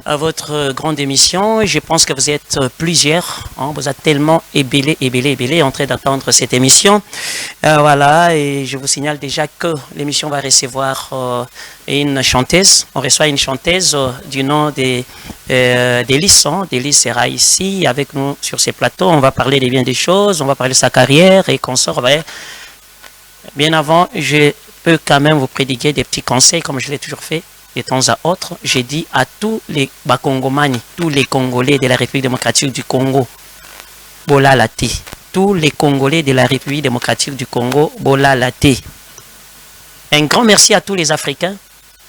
à votre grande émission. Je pense que vous êtes plusieurs. Hein, vous êtes tellement ébélés en train d'attendre cette émission. Voilà, et je vous signale déjà que l'émission va recevoir une chanteuse. On reçoit une chanteuse du nom d'Élise. D'Élise sera ici avec nous sur ces plateaux. On va parler des bien des choses, on va parler de sa carrière et consort. Bien avant, je peux quand même vous prédiguer des petits conseils comme je l'ai toujours fait. De temps à autre, j'ai dit à tous les Bakongomani, tous les Congolais de la République démocratique du Congo, Bola Lati. Tous les Congolais de la République démocratique du Congo, Bola Lati. Un grand merci à tous les Africains,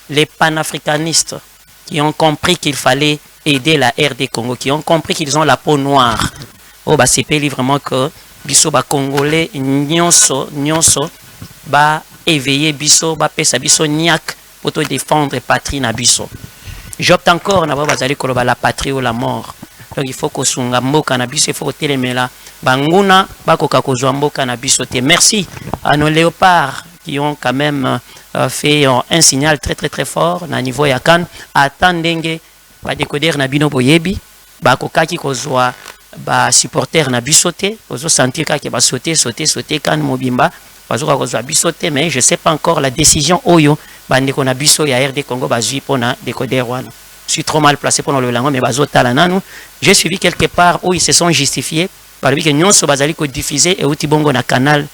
les panafricanistes qui ont compris qu'il fallait aider la RD Congo, qui ont compris qu'ils ont la peau noire. Oh, bah, c'est vraiment que biso ba Congolais, nyonso, ba éveiller biso, ba pesa biso niak. Pour te défendre patrie na biso. J'opte encore na bazali koloba la patrie ou la mort. Donc il faut que sunga mboka na biso, il faut que telemela banguna bakoka kozwa mboka na biso te. Merci à nos léopards qui ont quand même fait un signal très fort na niveau ya kan atandenge ba décoder na bino boyebi bakoka ki kozwa ba supporter na biso te, ozo sentir ka ke ba sauter kan mobimba bazoka kozwa biso te, mais je sais pas encore la décision oyo bandeko na biso ya RD Congo bazui pona décoder wana. Je suis trop mal placé pour le lango mais bazotala nanu. J'ai suivi quelque part où ils se sont justifiés par lui que nyonso bazali ko diffuser et outi bongo na canal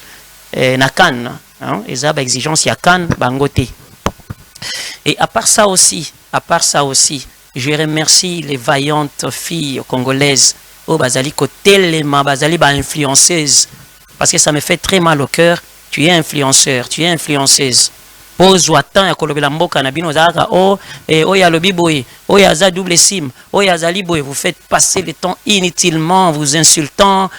na Cannes, hein, eza ba exigence ya Cannes bangote. Et à part ça aussi, je remercie les vaillantes filles congolaises au bazali ko telema bazali ba influenceuse parce que ça me fait très mal au cœur. Tu es influenceur, tu es influenceuse. Pose-toi tant ya kolobela mboka na bino zaka ya lobi boy, ya za double sim, ya zali boy, vous faites passer le temps inutilement, vous insultant,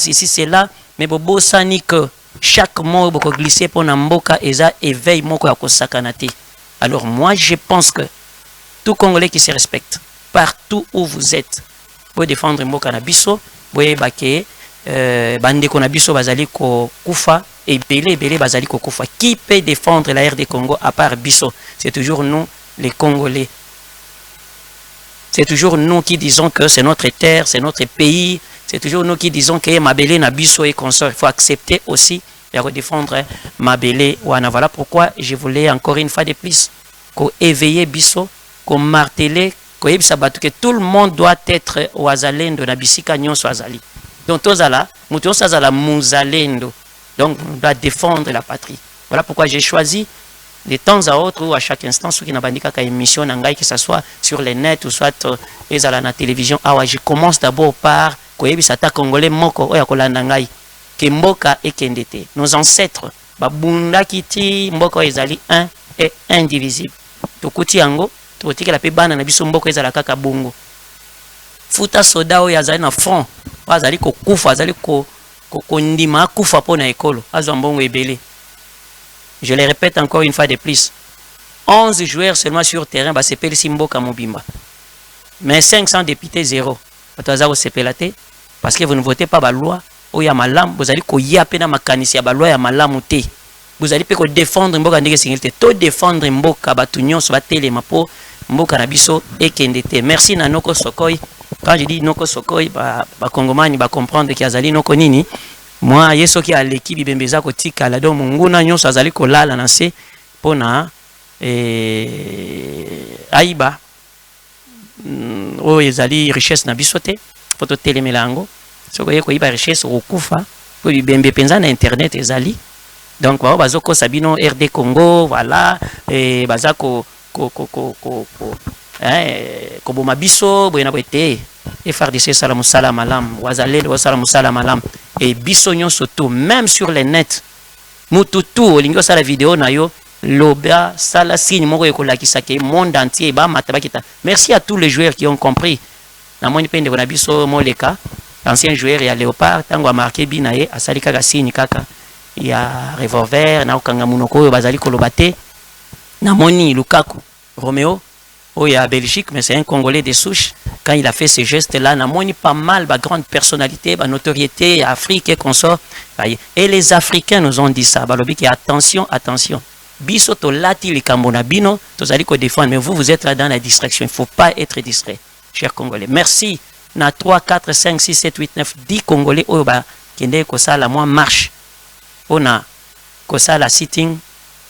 ici c'est là, mais bobo sani que chaque mot boko glisser pour na mboka eza éveil moko ya kosakanate. Alors moi je pense que tout Congolais qui se respecte, partout où vous êtes, pour défendre mboka na biso, boye bake bandeko na biso bazali ko kufa et belé bazali ko kufa. Qui peut défendre la RD Congo à part biso? C'est toujours nous les Congolais. C'est toujours nous qui disons que c'est notre terre, c'est notre pays. C'est toujours nous qui disons que mabélé na biso et consort. Il faut accepter aussi de défendre mabélé wana. Voilà pourquoi je voulais encore une fois de plus qu'on éveille biso, qu'on marteler, qu'on yebisa batu que tout le monde doit être wazalendo na bisika nyonso azali. Donc, tozala, mutosazala muzalendo. Donc, on doit défendre la patrie. Voilà pourquoi j'ai choisi de temps à autre ou à chaque instant, ceux qui n'ont pas dit qu'à émission, que ce soit sur les nets ou soit à la télévision. Ah ouais, je commence d'abord par Koyebisata Congolais Moko Oyakolandangai, Kemboka et Kendete. Nos ancêtres, Babunda Kiti, Mboko Ezali, un et indivisible. Tokuti Ango, Toti la Pebana Nabiso Mboko Ezala Kaka Bungo. Futa soda oyo azali na front azali ko kufa azali ko ndima kufa pona ekolo azwa mbongo ebele. Je le répète encore une fois de plus, 11 joueurs seulement sur terrain ba sepeli simboka mobimba, mais 500 députés zéro. Bataza ko sepela te parce que vous ne votez pas ba loi oya malam, vous allez ko yape na makanisi ya ba loi ya malamu te. Vous allez pe ko défendre mboka ndenge singilité to défendre mboka batu nyonso ba telema po mboka na biso ekendete. Merci na Noko Sokoy. Quand je dis Noko Sokoy, Kongomani va comprendre qu'il y a Zali Noko Nini. Moi, yeso qui a l'équipe Bembeza Kotika, la dom Munguna Nyon Sazali Kola la nase pona Aïba. Oh, ezali richesse na bisote, poto telemelango. Sokoye ko iba richesse okufa, ko bembe penza na internet ezali. Donc ba bazoko sabino RD Congo, voilà, et bazako koboma biso boyena boete FRDC salamu salam alam wazalendo salamu salam alam et biso nyonso tout même sur les net mututu olingo sala vidéo na yo loba sala signe moko ekolakisa ke monde entier ba matabakita. Merci à tous les joueurs qui ont compris na moni pende na biso moleka ancien joueur ya Léopard tango a marqué binaye asali kaka signe kaka ya revolver na okanga munoko oyo bazali kolobate na moni Lukaku Roméo. Oh, il y a Belgique, mais c'est un Congolais de souche. Quand il a fait ce geste-là, il a pas mal de grandes personnalités, de notoriété, Afrique et consorts. Et les Africains nous ont dit ça. Attention, attention. Biso to lati likambo na bino, tozali ko défendre, mais vous êtes là dans la distraction. Il ne faut pas être distrait, chers Congolais. Merci. Na 3, 4, 5, 6, 7, 8, 9, 10 Congolais, oba, kende kosala moi marche. On a kosala sitting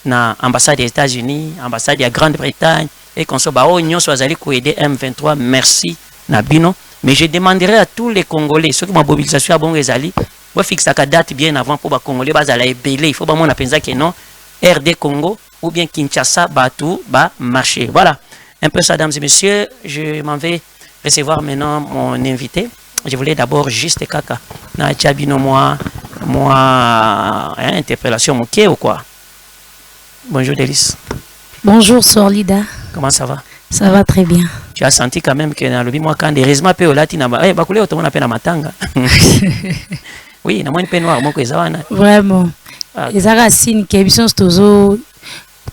na ambassade des États-Unis, ambassade de Grande-Bretagne, et qu'on se bat, oh, nous sommes allés pour aider M23. Merci, Nabino. Mais je demanderai à tous les Congolais, ceux qui m'ont mobilisation à bon Rezali, on fixe la date bien avant pour les Congolais, il faut pas penser que non. RD Congo ou bien Kinshasa, Batou, marché. Voilà, un peu ça, dames et messieurs. Je m'en vais recevoir maintenant mon invité. Je voulais d'abord juste kaka. Na Tchabino, moi, interpellation, ok ou quoi? Bonjour Délice. Bonjour Sorlida. Comment ça va? Ça va très bien. Tu as senti quand même que dans le moi quand des raisons peu au latin, bakoulé automne appelle à matanga. Oui, na moi une peine noire, moi que ça vraiment. Les racines qui sont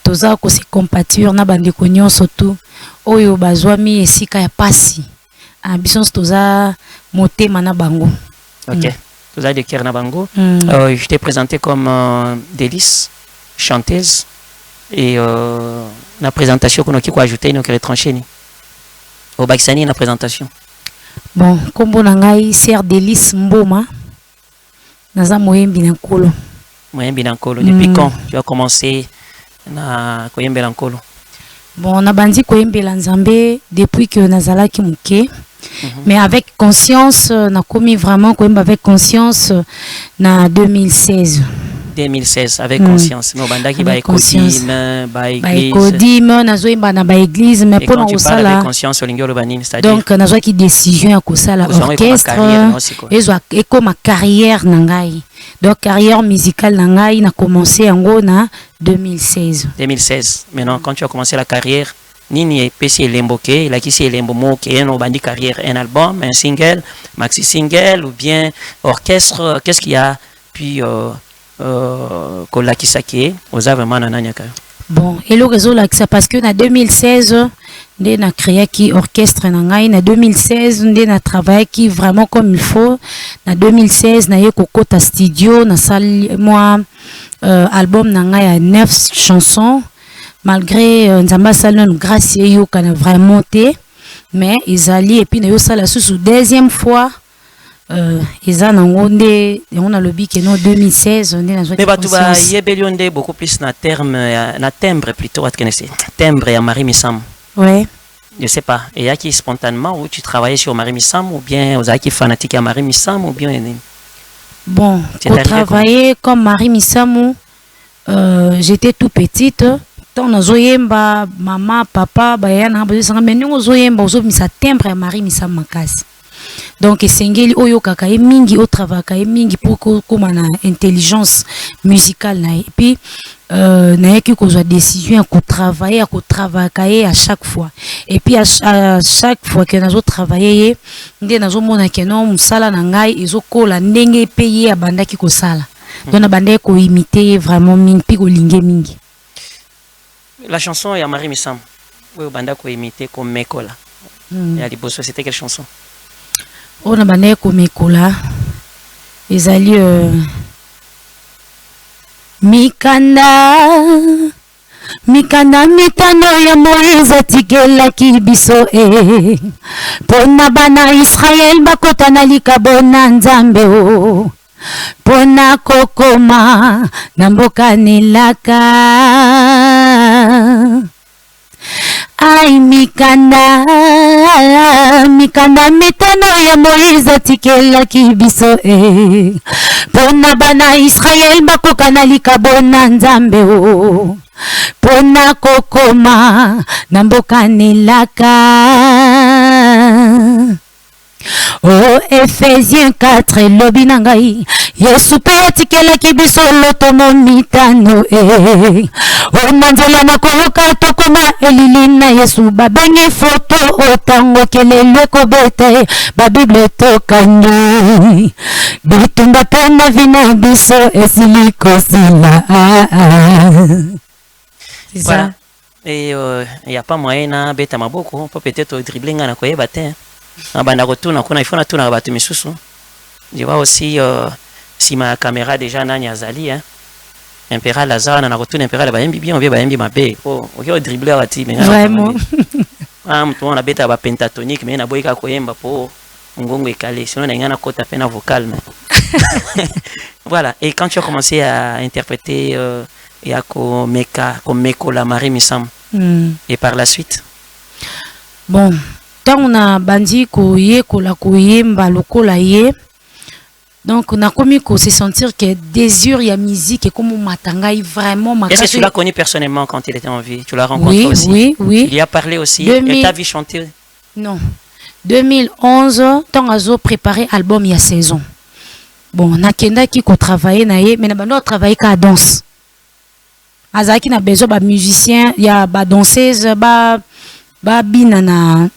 toza ko se compatir na bande ko nyonso tu oyo bazwami esika ya pasi. Ambition toza motema na bango. OK. Toza de cœur na bango. Je t'ai présenté comme Délice, chanteuse et la présentation qu'on a qui ajouter une retranché ni. Au Bakisani la présentation. Bon, kombo na ngai Sœur Délice Mboma. Naza moyembi na nkolo. Moyembi na nkolo. Depuis quand tu as commencé na koyembela nkolo? Bon, na bandi koyembela nzambe depuis que nazalaki muke. Mais avec conscience, na commis vraiment koyemba avec conscience na 2016. 2016 avec conscience. Mais bandaki ba église, ba église, mais pour nous ça là. Conscience au lingolo banini, c'est-à-dire. Donc nazo ki décision à ça la orchestre et comme ma carrière nangai. Donc carrière musicale nangai na commencé en gros na 2016. 2016. Maintenant quand tu as commencé la carrière, nini pesi lemboke, la qui c'est lembomo qui est no bandi carrière, un album, un single, maxi single ou bien orchestre, qu'est-ce qu'il y a puis Kolakisake, oza vraiment nananyaka. Bon, et le réseau là ça parce que en 2016 on a créé qui orchestre nangai, en 2016 on a travaillé qui vraiment comme il faut. En 2016 na yeko kota studio na salle moi album nangai à 9 chansons malgré nzamba salon grâce yo kana vraiment té mais ils allaient et puis na yo sala sous deuxième fois ils ont on a le bic en 2016 on est dans mais batuba yebelionde beaucoup plus na terme na timbre plutôt timbre ya Marie Missam. Ouais, je sais pas, et y qui spontanément où tu travaillais sur Marie Missam ou bien aux qui fanatique à Marie Missam ou bien bon pour travailler comme Marie Missam j'étais tout petite tant nazoyemba maman papa bayana bazanga mais nous zoyemba ozomisa timbre ya Marie Missam makasi. Donc esengeli oyo kaka e mingi au travail ka mingi pour comme na intelligence musicale na et puis na yaki ko za décision à travailler à chaque fois et puis à chaque fois que nazo travailler ndé nazo mona que non musala na ngai ezokola ndenge payer abandaki ko sala donc na bandé ko imiter vraiment mingi puis ko linge mingi. La chanson ya Marie Missam oyo banda ko imiter comme mekola ya liboso c'était quelle chanson? On a bané comme Mekola, ils allaient Mikanda mitano ya Moïse tikela kibiso pona bana Israël bakota na likabona nzambe o pona kokoma na mboka nilaka. Ai mikanda mitano ya Moïse tikela kibiso pona bana Israël bakoka na likabona nzambe o pona kokoma na mboka nilaka. Oh Ephésiens 4 lobi nangai Yesu pe atikelaki biso lotomo mitano o nanzela na koluka tokoma elili na Yesu babengi foto otango kelele kobete babible tokangi bitumba pe na vina biso esili kosila. C'est ça. Et il n'y a pas moyen na beta maboko on peut peut-être dribbler na koyeba te. Banda retourne kuna il faut na tuna batu misusu. Je vois aussi si ma caméra déjà nani azali hein. Impérial Lazare, on a retourné Impérial, bah bien, on vient bah mabé. Oh, ok, dribbler à ti, mais vraiment. Ah, on a bêta bah pentatonique, mais on a boy ka koyemba pour ngongo et calé. Sinon, on a une côte à peine vocale. Voilà. Et quand tu as commencé à interpréter et à comme Meko la Marie Missam, et par la suite. Bon, tant on a bandi koyemba lokola ye. Donc, on a commis qu'on se sentir que désir, il y a musique et comme Matangaï vraiment. Est-ce que tu l'as connu personnellement quand il était en vie? Tu l'as rencontré aussi? Oui, oui. Il y a parlé aussi. Et t'as vu chanter? Non. 2011, tant a préparé l'album il y a 16 ans. Bon, on a Kenda qui a travaillé, mais on a travaillé qu'à danse. Azaki na besoin de musiciens, il y a des danseuses, bina na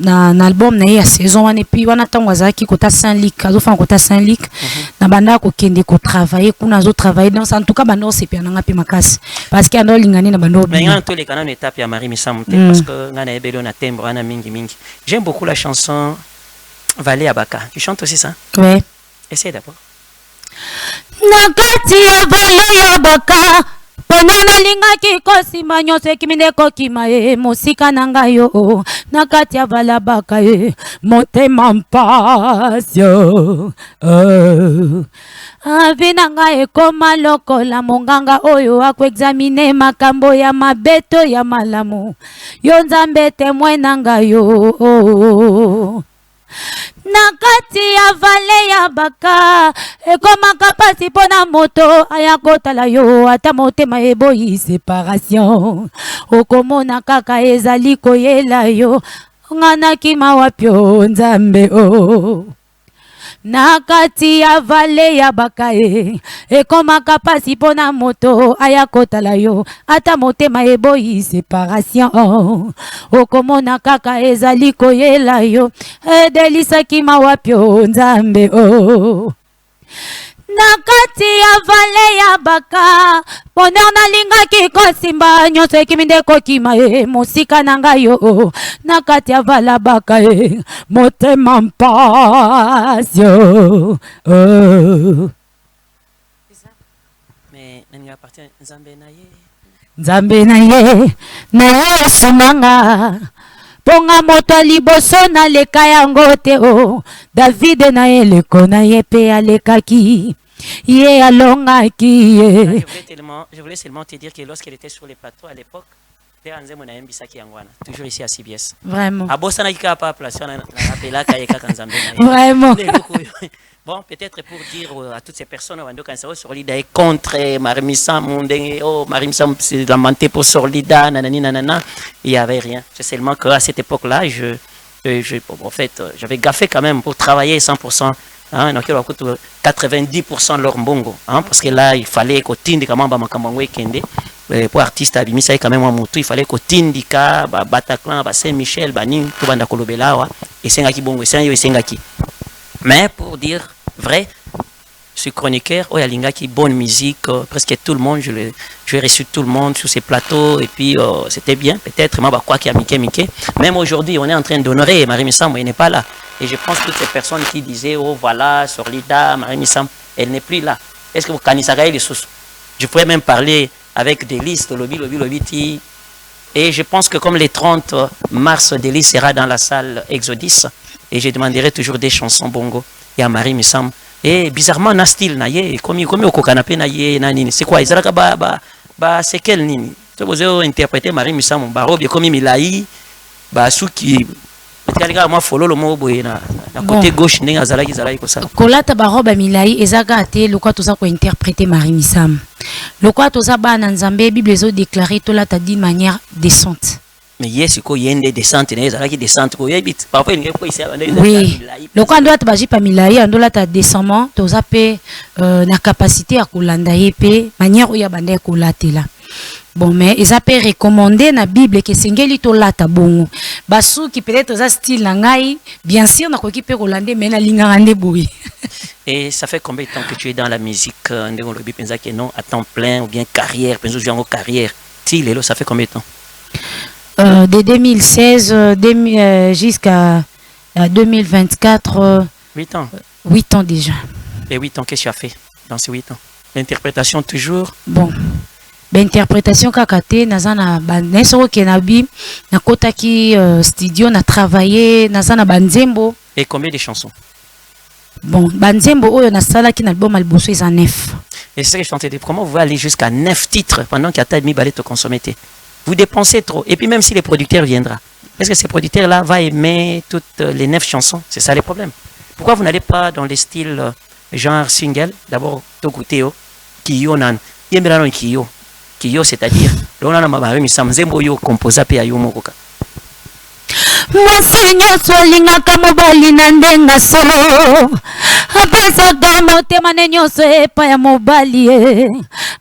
album na ya saison et puis wana tango azaki kota Saint-Luc azofanga kota Saint-Luc na banda ko kende ko travailler kuna zo travailler dans en tout cas bando c'est bien nga pe makasi parce que ando lingani na bando mais ngana to le kana étape ya Marie Missam parce que ngana ebelo na tembo ana mingi j'aime beaucoup la chanson Valé Abaka. Tu chantes aussi ça? Ouais, essaye d'abord. Nakati ya Valé Abaka Ponana linga kikosimba nyonso ekiminde kokima mosika na ngai yo nakati ya balabaka motema mpasio avi na ngai ekoma lokola monganga oyo akoexamine makambo ya mabeto ya malamu yo nzambe temwe na ngai yo nakati ya Valé Abaka ekomaka pasi pona moto ayakotala yo ata motema eboyi séparation okomona kaka ezali koyela yo nganaki mawapyo nzambe o nakati ya Valé Abaka ekomaka pasi pona moto ayakotala yo ata motema eboyi séparation okomona kaka ezali koyela yo edelisaki mawapyo nzambe o nakati ya Valé Abaka bonheur nalingaki kosimba nyonso ekiminde kokima mosika na ngai yo nakati ya Valé Abaka motema mpasio mais nani appartient nzambe na ye na esunanga ponga moto liboso na leka yango te o David na eleko na ye pe alekaki ye alongaki ye. Je voulais seulement te dire que lorsqu'elle était sur les plateaux à l'époque, toujours ici à CBS. Vraiment. Vraiment. Bon, peut-être pour dire à toutes ces personnes Sorlida est contre Marie Missam, Marie Missam s'est lamenté pour Sorlida, nanani nanana, il n'y avait rien. C'est seulement qu'à cette époque-là, en fait, j'avais gaffé quand même pour travailler 100%. Hein, donc il y a 90% leur mbongo, hein, parce que là il fallait que tindi kama ba makamangwe kende pour artiste abimisa quand même mutu il fallait que tindi ka ba Bataclan ba Saint-Michel ba ning to banda kolobelawa et sengaki bongo et sengaki. Mais pour dire vrai, je suis chroniqueur, oh yalinga qui bonne musique, presque tout le monde, j'ai reçu tout le monde sur ces plateaux et puis c'était bien, peut-être moi quoi qui a Mike. Même aujourd'hui, on est en train d'honorer Marie Missam, elle n'est pas là. Et je pense que toutes ces personnes qui disaient oh voilà, Sorlida, Marie Missam, elle n'est plus là. Est-ce que vous connaissez les sources? Je pourrais même parler avec des listes lobby. Et je pense que comme les 30 mars, Delis sera dans la salle Exodus et je demanderai toujours des chansons bongo. Il y a Marie Missam. Et bizarrement, na style na ye, comme au canapé na ye, na nini. C'est quoi? Ils c'est quel nini? Vous avez interprété Marie Missam, barobe comme Milaï, Suki. Moi, follow le mot na côté gauche, n'enga zalaki comme ça. Kolata baroba Milaï, ezaka te, le quoi tout ça pour interpréter Marie Missam. Le quoi tout ça ba nanzambe, Bible les autres déclaré tout là t'as d'une manière décente. Mais yes, il y a des descentes, il y a des descentes. Oui, le quoi doit te pas Milaï, on doit ta descendant, tu as na capacité à kolanda yépé, manière où il y a bandé kolate là. Bon, mais ils ont recommandé na Bible que singeli to lata bongo. Basu qui peut-être ça style langai, bien sûr na koki pe kolande mais na linga rande boui. Et ça fait combien de temps que tu es dans la musique? Ndeko lobi penza que non à temps plein ou bien carrière, penzo genre carrière. Tilelo, ça fait combien de temps? De 2016 jusqu'à 2024. 8 ans. 8 ans déjà. Et 8 ans, qu'est-ce que tu as fait dans ces 8 ans? L'interprétation toujours? Bon. interprétation kakate nazana banesoko kenabi na kota ki studio na travailler nazana banzembo. Et combien de chansons? Bon, banzembo oyo na sala ki na album alboso is 9. Et c'est ce que je tentais de dire. Comment vous pouvez aller jusqu'à 9 titres pendant qu'il y a tas de balais te consommer? Vous dépensez trop. Et puis même si les producteurs viendront, est-ce que ces producteurs-là vont aimer toutes les 9 chansons? C'est ça le problème. Pourquoi vous n'allez pas dans les styles genre single? D'abord, Tokuteo, Kiyo nan. Yembelano Kiyo. Kiyo, c'est-à-dire, l'on mabari misamzembo yo composa pe ayo mokoka. Mwasenyo swalingaka mobali na ndenga solo apesaka motema ne nyonso epa ya mobali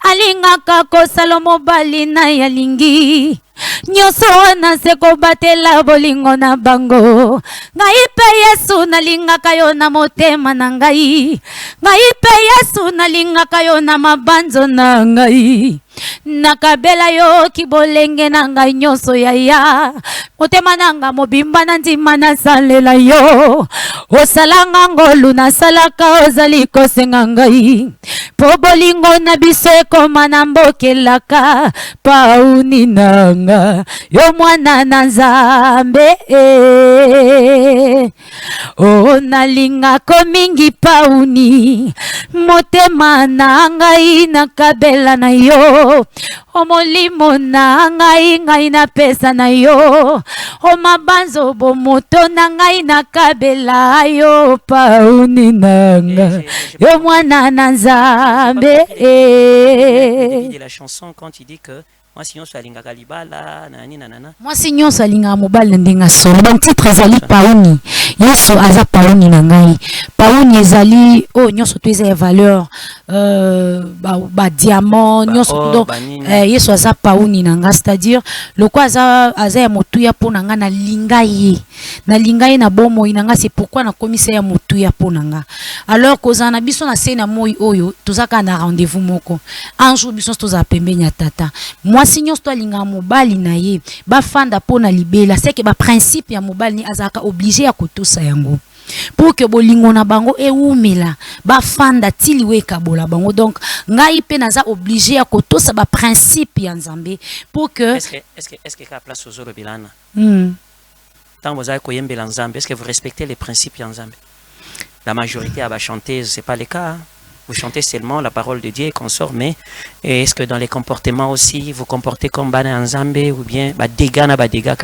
alingaka kosala mobali na yalingi nyonso wana se kobatela bolingo na bango. Ngai pe Yesu nalingaka yo na motema na ngai, ngai pe Yesu nalingaka yo na mabanzo na ngai, nakabela yo kibolenge na ngai nyonso yaya motema nanga mobimba na ndima nasalela yo osalanga ngolu nasalaka ozali kosenga ngai po bolingo na biso ekoma na mbokelaka pauni nanga yo mwana na Nzambe o nalingako mingi pauni motema na ngai nakabela na yo o molimo na ngai ngai na pesa na yo o mabanzo bomoto na ngai nakabela yo pauni nanga yo mwana na Nzambe. De la chanson quand il dit que moi sinon salinga kalibala nani nanana. Moi sinon salinga mobile ndenga solo. Bon titre ezali pauni. Yesu aza pauni na ngai. Pauni ezali oh nyonso to eza valeur ba diamant nyonso donc Yesu aza pauni na nga, c'est-à-dire le quoi aza ya motuya pona nga na lingaye. Na lingaye na bomo inanga, c'est pourquoi na komisa ya motuya pona nga. Alors kozana biso na sena moi oyo tozaka na rendez-vous moko. Un jour biso toza pembenya tata. Moi sinon to linga mobali na ye ba fanda pona libela, c'est que ba principe ya mobali ni azaka obligé ya kotosa yango pour que bolingo na bango eumela ba fanda tiliwe kabola bango. Donc ngai pe naza obligé ya kotosa ba principe ya Nzambe pour que est-ce que ka place aux bilana tant vous avez koyembela Nzambe, est-ce que vous respectez les principes ya Nzambe? La majorité a ba chanter, c'est pas le cas. Vous chantez seulement la parole de Dieu et consort, mais est-ce que dans les comportements aussi, vous comportez comme Bana Nzambe ou bien Badega na Badega?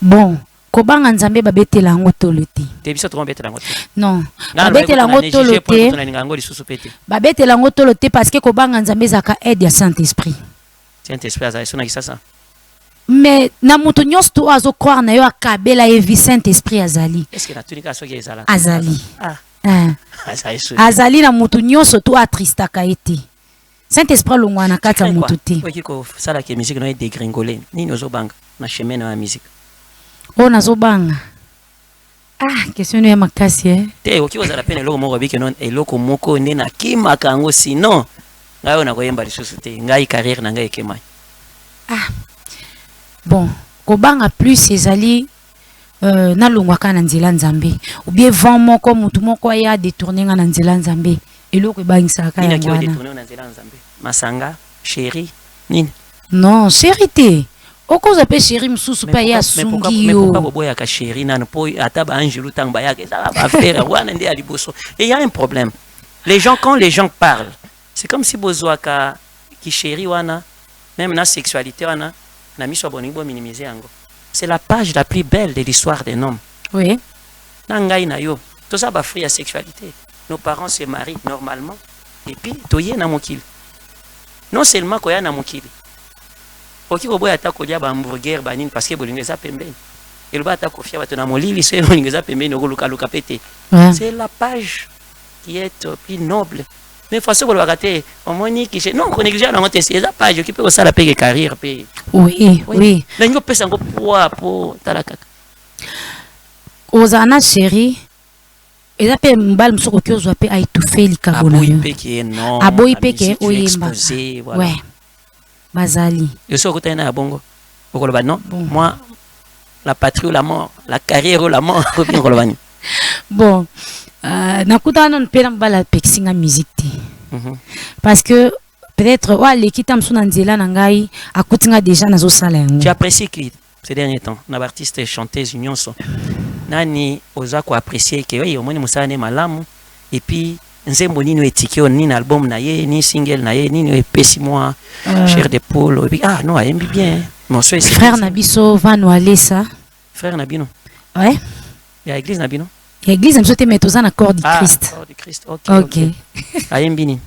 Bon, Kobanga Nzambe babete la ngotoloti. T'es trop bête la ngotoloti. Non, babete la ngotoloti. Babete la ngotoloti parce que Kobanga Nzambe zaka aide ya Saint-Esprit. Saint-Esprit a ça ça. Mais na mutu nyonso to azo croire na yo akabela evi Saint-Esprit azali. Est-ce que la tunika soki ezala? Azali. Ah. Azali na mutu nyonso to atristaka ete. Saint-Esprit longwa na kati ya mutu te. Oki ko sala ke musique no e dégringoler. Nini ozobanga na chemin na musique? Oh nazobanga. Ah, question ya makasi Te oki ozala pene eloko moko biki non eloko moko nde na kimaka yango sinon ngai na koyemba lisusu te. Ngai carrière na ngai ekemai. Ah. Bon, kobanga plus ezali na longwaka na nzela Nzambe ou bien vent moko mutu moko ya détourner nga na nzela Nzambe eloko ebangisaka ya mwana. Nini détourner na nzela Nzambe? Masanga, chéri, nini? Non, chéri te. Oko zape chéri msusu pa ya sungi yo. Mais pourquoi boya ka chéri na po ata ba anjelu tang ba ya ke ça va faire wana ndi aliboso. Et il y a un problème. Les gens quand les gens parlent, c'est comme si bozoaka ki chéri wana même na sexualité wana na miso bonibo minimiser yango. C'est la page la plus belle de l'histoire d'un homme. Oui. Nangai na yo. Tout ça ba free à sexualité. Nos parents se marient normalement et puis toye na mokili. Non seulement koya na mokili. Oki boya ta kolia ba hamburger ba nini parce que bolingo za pembeni. Il va ta kofia ba tona molili c'est bolingo za pembeni okoluka luka pété. C'est la page qui est plus noble. Mais faut que le rater au moins ni qui non on néglige la montée c'est la page qui peut ça la payer carrière payer. Oui, oui. Mais nous peut s'engo pour talaka. Ozana chéri. Et après mbal msoko ki ozwa pe a étouffer likabona. Aboyi peke non. Aboyi peke oyemba. Ouais. Bazali. Je suis côté na bongo. Okoloba non. Moi la patrie ou la mort, la carrière ou la mort, bon. Nakuta non pena mbala peksinga musique te. Parce que peut-être l'équipe amsuna nzela nangai akutinga déjà nazo sala yango. Tu apprécies qui ces derniers temps na artiste chanteuse union so nani oza ko apprécier que oui omoni musala ne malamu et puis nzembo nini etikio nini album na ye ni single na ye nini epesi moi chair de poule et puis ah non aimbi bien mon soeur frère Nabiso Van Walesa frère Nabino ouais ya église Nabino ya église amso te metoza na corps du Christ corps du Christ OK aimbi nini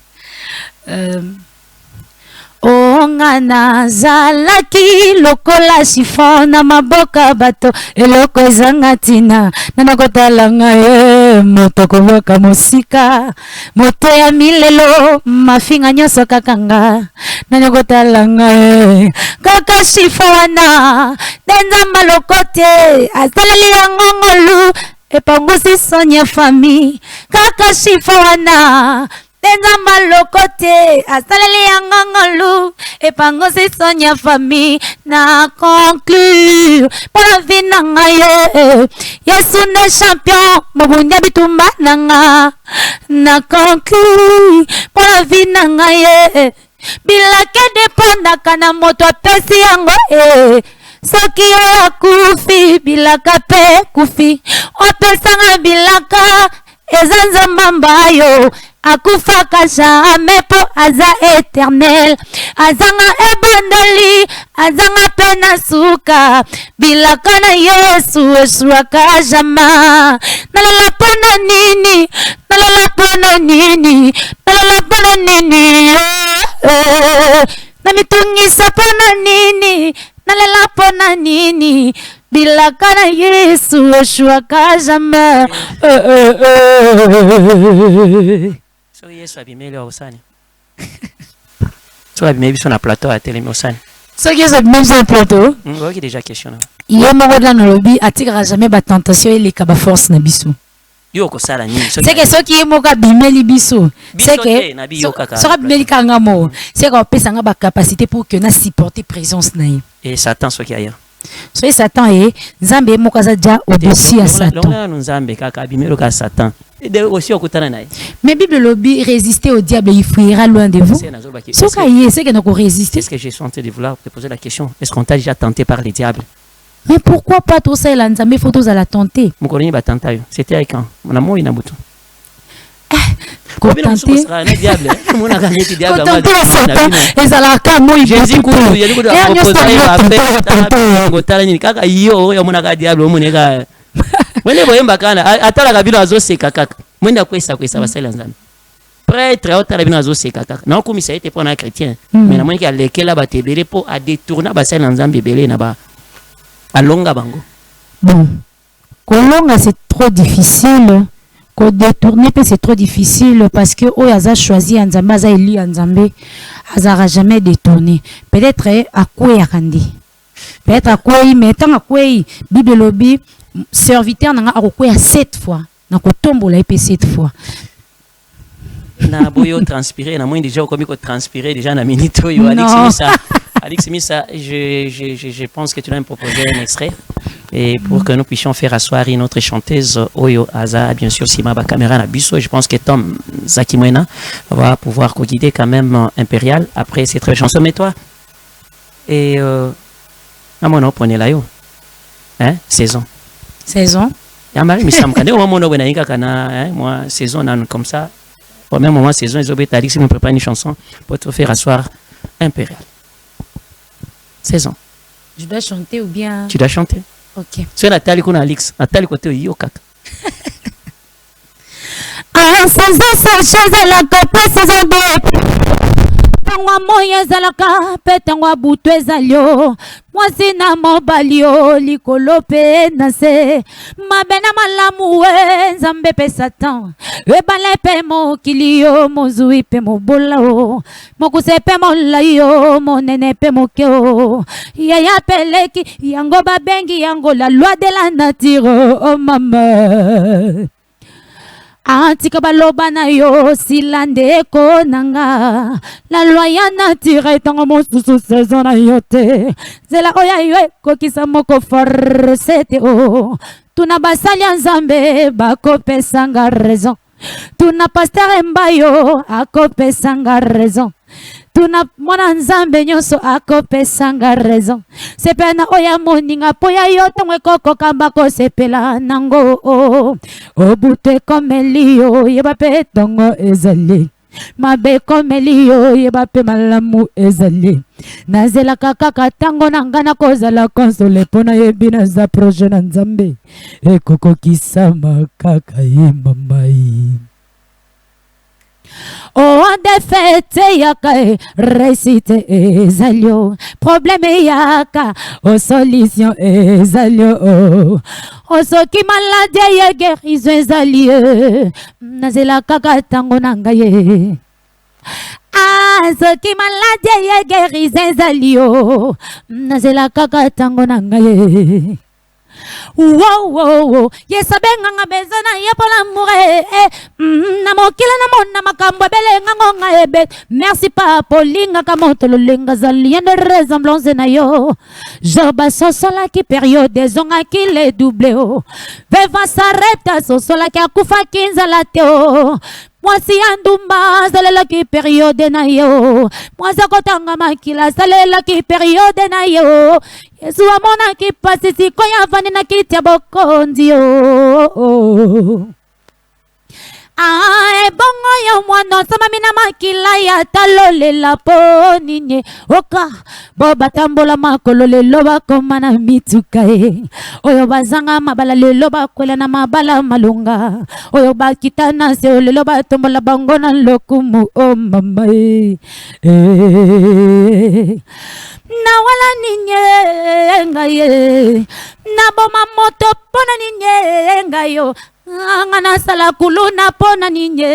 Ongana zalaki lokola chiffon na maboka bato eloko ezanga tina nana kotalanga ye moto koboka mosika moto ya milelo mafinga nyonso kakanga nana kotalanga ye kaka chiffon wana nzamba lokote asaleli yango ngolu epangusi sonya famille kaka chiffon wana Nzamba lokote asaleli yango ngolu epangosi sonya famille na conclure para vina ngaye Yesu ne champion mobunya bitumba nanga na conclure para vina ngaye bilake deponda kana moto pesi yango soki akufi bilaka pe kufi opesanga bilaka ezanza mambayo akufaka jamais po aza éternel azanga ebandeli azanga pena suka bilaka na Yesu eswaka jama nalala pona nini nalala pona nini nalala pona nini namitungisa pona nini nalala pona nini bilaka na Yesu eswaka jama So Yesu abimeli wa usani. So abimeli sur na plateau à télé usani. So Yesu abimeli sur na plateau. Ok déjà question. Il est mort dans le lobby attirera jamais ba tentation et les kaba force na biso. Yo ko sala nini? C'est que ce qui est moka bimeli biso. C'est que sera bimeli kanga mo. C'est qu'on peut sanga ba capacité pour que na supporter présence na. Et Satan so qui ailleurs. So Satan est Nzambe mokaza dia au-dessus à Satan. Donc Nzambe kaka abimeli ka Satan. Mais Bible lobby résister au diable, il fuira loin de vous. C'est que nous résister. Est-ce que je suis en train de vouloir te poser la question? Est-ce qu'on t'a déjà tenté par les diables? Mais pourquoi pas tout ça, Nzambe photos à la tenter? C'était avec quand? Mon amour il n'a bouton. Jésus Mwende boyemba kana atala kabila azoseka kaka mwenda kwesa basala nzambe prêtre otala bino azoseka kaka na okumisa ete pona chrétien mais na mwenki alekela batebele po a détourner basala nzambe belé na ba alonga bango. Bon kolonga c'est trop difficile, ko détourner c'est trop difficile parce que oyaza choisi nzambe aza élu nzambe azara jamais détourné. Peut-être à quoi yakandi, peut-être à quoi mais tant à quoi Bible lobby serviteur nanga akokwea 7 fois na kotombola epé 7 fois na boyo transpirer na moi déjà comme ko transpirer déjà na minute yo Alex Missa je pense que tu dois me proposer un extrait et pour que nous puissions faire asseoir notre chanteuse Oyo Aza bien sûr Sima ba caméra na biso. Je pense que Tom Zakimwena va pouvoir co-guider quand même Impérial après cette très chanson. Mais toi et à mon prenez la yo hein saison ya mari misamka ndio mama ndogo naika kana moi saison nan comme ça au même moment saison ils ont Alex me prépare une chanson pour te faire asseoir Impérial saison. Je dois chanter ou bien tu dois chanter. OK. Sur la tali kuna Alex atali côté yo kaka ah saison ça chose la copa saison tangwa moya zalaka pe tangwa butu ezalio mwasi na mobali o likolo pe na se mabe na malamu we Nzambe pe Satan ebale pe mokili yo mozui pe mobola o mokuse pe molai yo monene pe moke o yaya peleki yango babengi yango la loi de la nature oh mama Antika baloba na yo silande ko nanga la loi ya nature tango mosusu saison na yo te zela oya yo kokisa moko forcete o tuna basali Nzambe bakopesanga raison tuna pasteur Mbayo akopesanga raison tuna mwana nzambe nyonso akopesanga raison sepena oya moninga poya yo tongwe koko kamba ko sepela nango obute komelio yeba pe tongo ezali mabe komelio yeba pe malamu ezali nazela kaka tango nangana kozala konsole pona yebina za projet na nzambe ekoko kisama kaka yemamai oh defete yaka réussite ezalio problème yaka oh solution ezalio oh soki maladie ye guérison ezalio nazela kaka tango nangaye soki maladie ye guérison ezalio nazela kaka tango nangaye wow yesabenga nga bezana yepola mure na mokila na mona makambo belenga ngonga ebe merci papa linga kamotolo lenga zalien de ressemblance na yo joba sosola ki période zonga ki le double veva sareta sosola ki akufa kinzala teo mwasi andumba salela ki période na yo mwasa kotanga makila salela ki période na yo Yesu amona ki pasisi koya vani na kiti ya bokondi yo bongo yo mwana sama mina makila ya talolela poninye oka boba tambola makolo lelo bakoma na mituka oyo bazanga mabala lelo bakwela na mabala malunga oyo bakitana se lelo batombola bango na lokumu o mama na wala ninye ngaye na boma moto pona ninye ngayo ngana sala kuluna pona ninye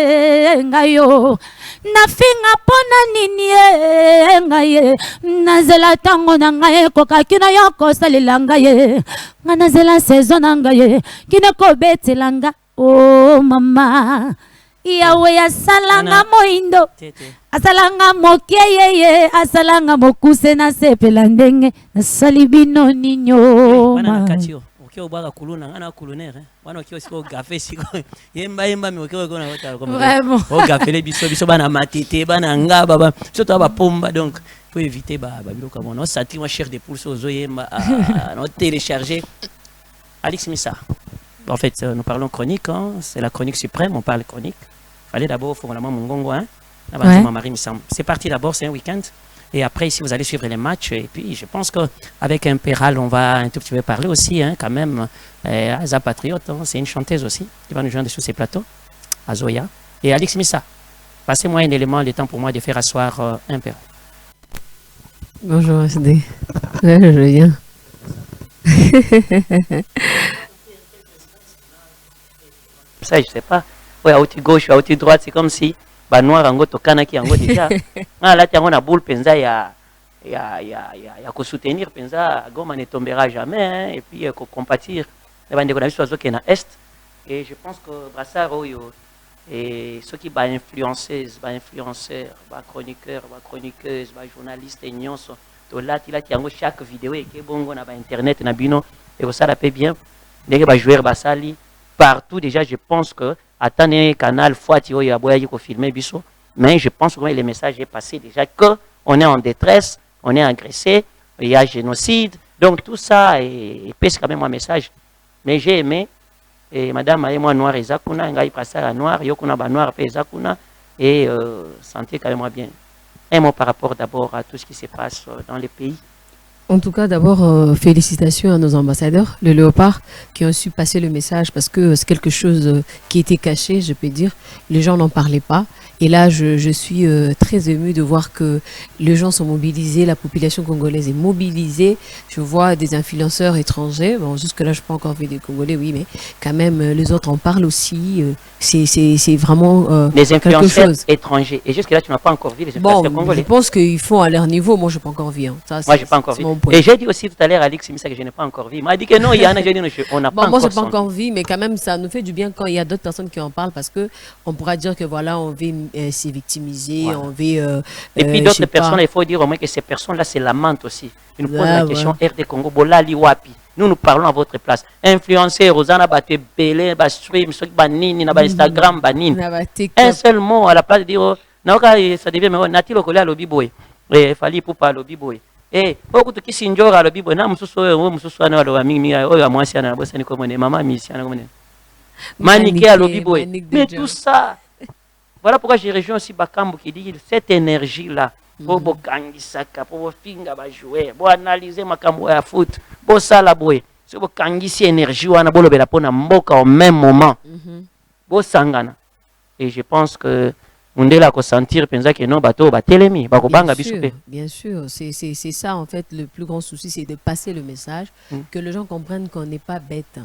ngayo na finga pona ninye ngaye nazela tango na ngaye koka kina yoko salila ngaye ngana zela saison na ngaye kina ko betelanga oh mama yawe ya salanga moindo asalanga mokeyeye asalanga mokuse na sepela ndenge na salibino ninyo wana nakatio okyo baka kuluna ngana kulunere wana okyo siko gafe siko yemba mi okyo kona wota vraiment o gafe biso bana matete bana ngaba ba surtout ba pomba donc pour éviter ba biloko bon on sati moi cher des poules zo yemba on télécharger Alex Missa. En fait, nous parlons chronique, hein, c'est la chronique suprême, on parle chronique. Fallait d'abord, faut vraiment mon gongo, hein. Ouais. C'est parti d'abord, c'est un week-end. Et après, ici, vous allez suivre les matchs. Et puis, je pense qu'avec un Péral, on va un tout petit peu parler aussi, hein, quand même. Aza Patriote, hein, c'est une chanteuse aussi, qui va nous joindre sur ces plateaux. Azoya. Et Alex Missa. Passez-moi un élément, le temps pour moi de faire asseoir un Péral. Bonjour, SD. Ouais, je viens. Ça, je sais pas. Ouais, à côté gauche, à côté droite, c'est comme si bah noir en goto kanaki en goto déjà. Ah là, tiens, on a boule penza ya ko soutenir penza goma ne tombera jamais hein, et puis ko compatir. Les bandes qu'on a vu sur qui na est et je pense que Brassard oyo et ceux qui ba influenceuses, ba influenceurs, ba chroniqueurs, ba chroniqueuses, ba journalistes et nyonso. To là ti chaque vidéo et que bongo na ba internet na bino et ça la paie bien. Dès que ba joueur basali partout déjà je pense que attendre un canal Fouati il y a boya qui filmer biso mais je pense que le message est passé déjà que on est en détresse, on est agressé, il y a génocide donc tout ça et pèse quand même un message mais j'ai aimé et madame et moi noir ezakuna ngai passer à noir yokuna ba noir pe ezakuna et sentir quand même bien un mot par rapport d'abord à tout ce qui se passe dans les pays. En tout cas, d'abord, félicitations à nos ambassadeurs, le Léopard, qui ont su passer le message parce que c'est quelque chose qui était caché, je peux dire. Les gens n'en parlaient pas. Et là, je suis très émue de voir que les gens sont mobilisés, la population congolaise est mobilisée. Je vois des influenceurs étrangers. Bon, jusque-là, je n'ai pas encore vu des Congolais, oui, mais quand même, les autres en parlent aussi. C'est vraiment les influenceurs étrangers. Et jusque-là, tu n'as pas encore vu les influenceurs congolais. Je pense qu'ils font à leur niveau. Moi, je n'ai pas encore vu. Hein. Ça, moi, je n'ai pas encore vu. Et j'ai dit aussi tout à l'heure à Alex Missa que je n'ai pas encore vu. Il m'a dit que non, il y en a, j'ai dit on n'a pas encore vu. Moi, je n'ai pas encore vu, mais quand même, ça nous fait du bien quand il y a d'autres personnes qui en parlent parce qu'on pourra dire que voilà, on veut s'est victimisé, voilà. On veut... et puis d'autres personnes, il faut dire au moins que ces personnes-là se lamentent aussi. Ils nous posent la question, RD Congo, Bolali Wapi. Nous parlons à votre place. Influenceurs, Rosana Batebele, Stream, Banini, Instagram, Banini. Un seul mot à la place de dire ça devient mais nati le coller à lobby boy et fallait pour pas lobby boy et beaucoup de qui s'injure à lobby boy na mususu na lo mingi oyo moi si na bossa ni comme maman mission na comme maniqué à lobby boy mais tout ça voilà pourquoi j'ai rejoint aussi Bakambu qui dit cette énergie là pour bokangisaka pour finga ba jouer pour analyser makambo ya foot pour ça la boy c'est pour kangisi énergie wana bolobela pona mboka au même moment bo sangana et je pense que Mundela ko sentir penza que non bateau ba telemi ba ko banga bisoupe. Bien sûr, c'est ça en fait le plus grand souci, c'est de passer le message, que les gens comprennent qu'on n'est pas bête,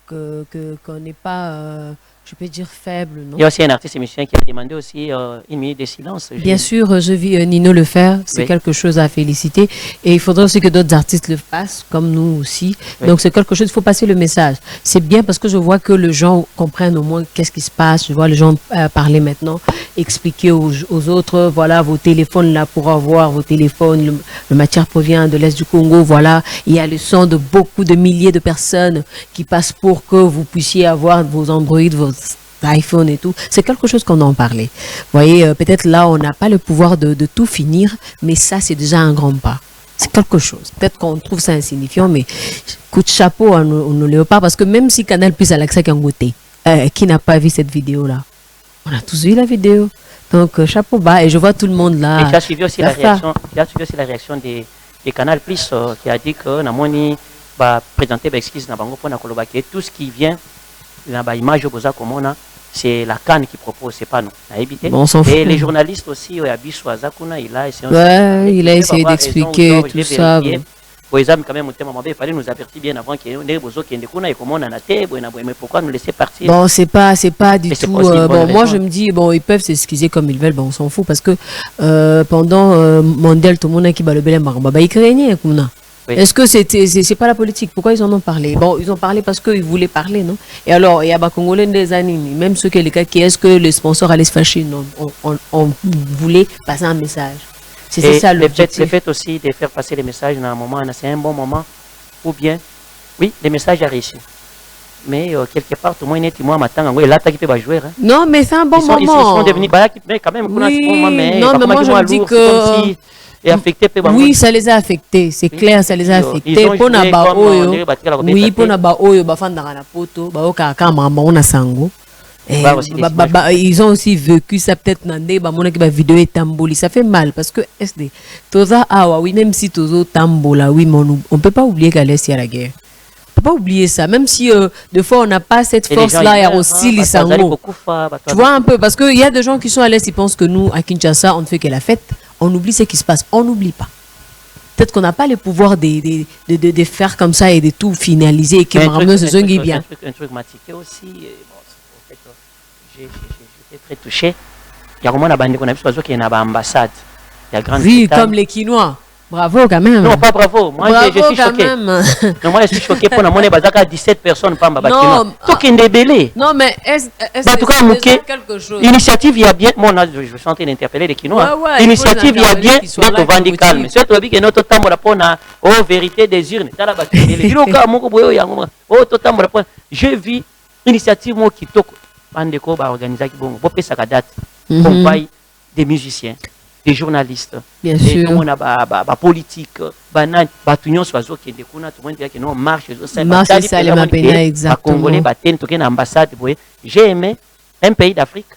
qu'on n'est pas je peux dire faible, non? Il y a aussi un artiste musicien qui a demandé aussi une minute de silence. Bien sûr, je vis Nino le faire, c'est quelque chose à féliciter. Et il faudrait aussi que d'autres artistes le fassent, comme nous aussi. Oui. Donc c'est quelque chose, il faut passer le message. C'est bien parce que je vois que les gens comprennent au moins qu'est-ce qui se passe. Je vois les gens parler maintenant, expliquer aux autres, voilà, vos téléphones là pour avoir vos téléphones, le matière provient de l'Est du Congo, voilà. Il y a le son de beaucoup de milliers de personnes qui passent pour que vous puissiez avoir vos Android, vos iPhone et tout, c'est quelque chose qu'on en parlait. Vous voyez, peut-être là, on n'a pas le pouvoir de tout finir, mais ça, c'est déjà un grand pas. C'est quelque chose. Peut-être qu'on trouve ça insignifiant, mais coup de chapeau à nos léopards, parce que même si Canal Plus a l'accès qu'un côté, qui n'a pas vu cette vidéo-là? On a tous vu la vidéo. Donc, chapeau bas, et je vois tout le monde là. Et tu as suivi aussi, la réaction des Canal Plus qui a dit que Namoni va présenter l'excuse na bango pour tout ce qui vient dans l'image c'est la Cannes qui propose, c'est pas nous. Bon, on s'en fout. Et les journalistes aussi, il a essayé d'expliquer tout ça. Quand même, il fallait nous avertir bien avant qu'il y ait des besoins qui mais pourquoi nous laisser partir? Bon, c'est pas du tout. Bon, moi je me dis, bon, ils peuvent s'excuser comme ils veulent, bon, on s'en fout parce que pendant Mondial, tout le monde qui bat le bel ils craignaient. Oui. Est-ce que c'est pas la politique? Pourquoi ils en ont parlé? Bon, ils ont parlé parce qu'ils voulaient parler, non? Et alors, il y a des Congolais des années, même ceux qui est-ce que les sponsors allaient se fâcher? Non, on voulait passer un message. C'est ça l'objectif. Le fait aussi de faire passer les messages dans un moment, c'est un bon moment. Ou bien, oui, les messages ont réussi. Mais quelque part, tout le monde est moi maintenant, là, tu peux jouer. Non, mais c'est un bon moment. Ils sont devenus, mais quand même, oui, non, mais moi je me dis que... Et affecté, oui, ça les a affectés, c'est clair, ça les a affectés. Pour naba oyo, oui, pour naba oyo, bafandara na poto, baoka kama on sango. Ils ont aussi vécu ça peut-être nandé, bamona ki ba vidéo est tamboli, ça fait mal parce que SD. Toza awa, oui, même si tozo tambola, oui, mais on peut pas oublier qu'à l'est il y a la guerre. On peut pas oublier ça, même si des fois on n'a pas cette force-là, il y a aussi les sango. Tu vois un peu, parce qu'il y a des gens qui sont à l'est, ils pensent que nous, à Kinshasa, on ne fait que la fête. On oublie ce qui se passe, on n'oublie pas. Peut-être qu'on n'a pas le pouvoir de faire comme ça et de tout finaliser et que Marameux se zongue bien. Un truc m'a tiqué aussi, j'étais très touché. Il y a vraiment la bande qu'on a vu qui est dans l'ambassade. Oui, comme les Quinois. Bravo quand même. Non, pas bravo. Moi, je suis choqué. Non, moi, je suis choqué pour la monnaie. Bazaka 17 personnes, pas Mbabakino. Tout qui est débellé. Non, mais est-ce que quelque chose? L'initiative, il y a bien. Moi, je suis en train d'interpeller les Quinois. L'initiative, il y a bien. Notre Vandi calme. C'est toi qui est notre temps pour la vérité des urnes. Je vis l'initiative qui toque. Bandeko va organiser qui bon. Bopé sa date. Compagnie des musiciens. Des journalistes, bien sûr, des politiques, tout le monde marche, exactement. J'ai aimé un pays d'Afrique.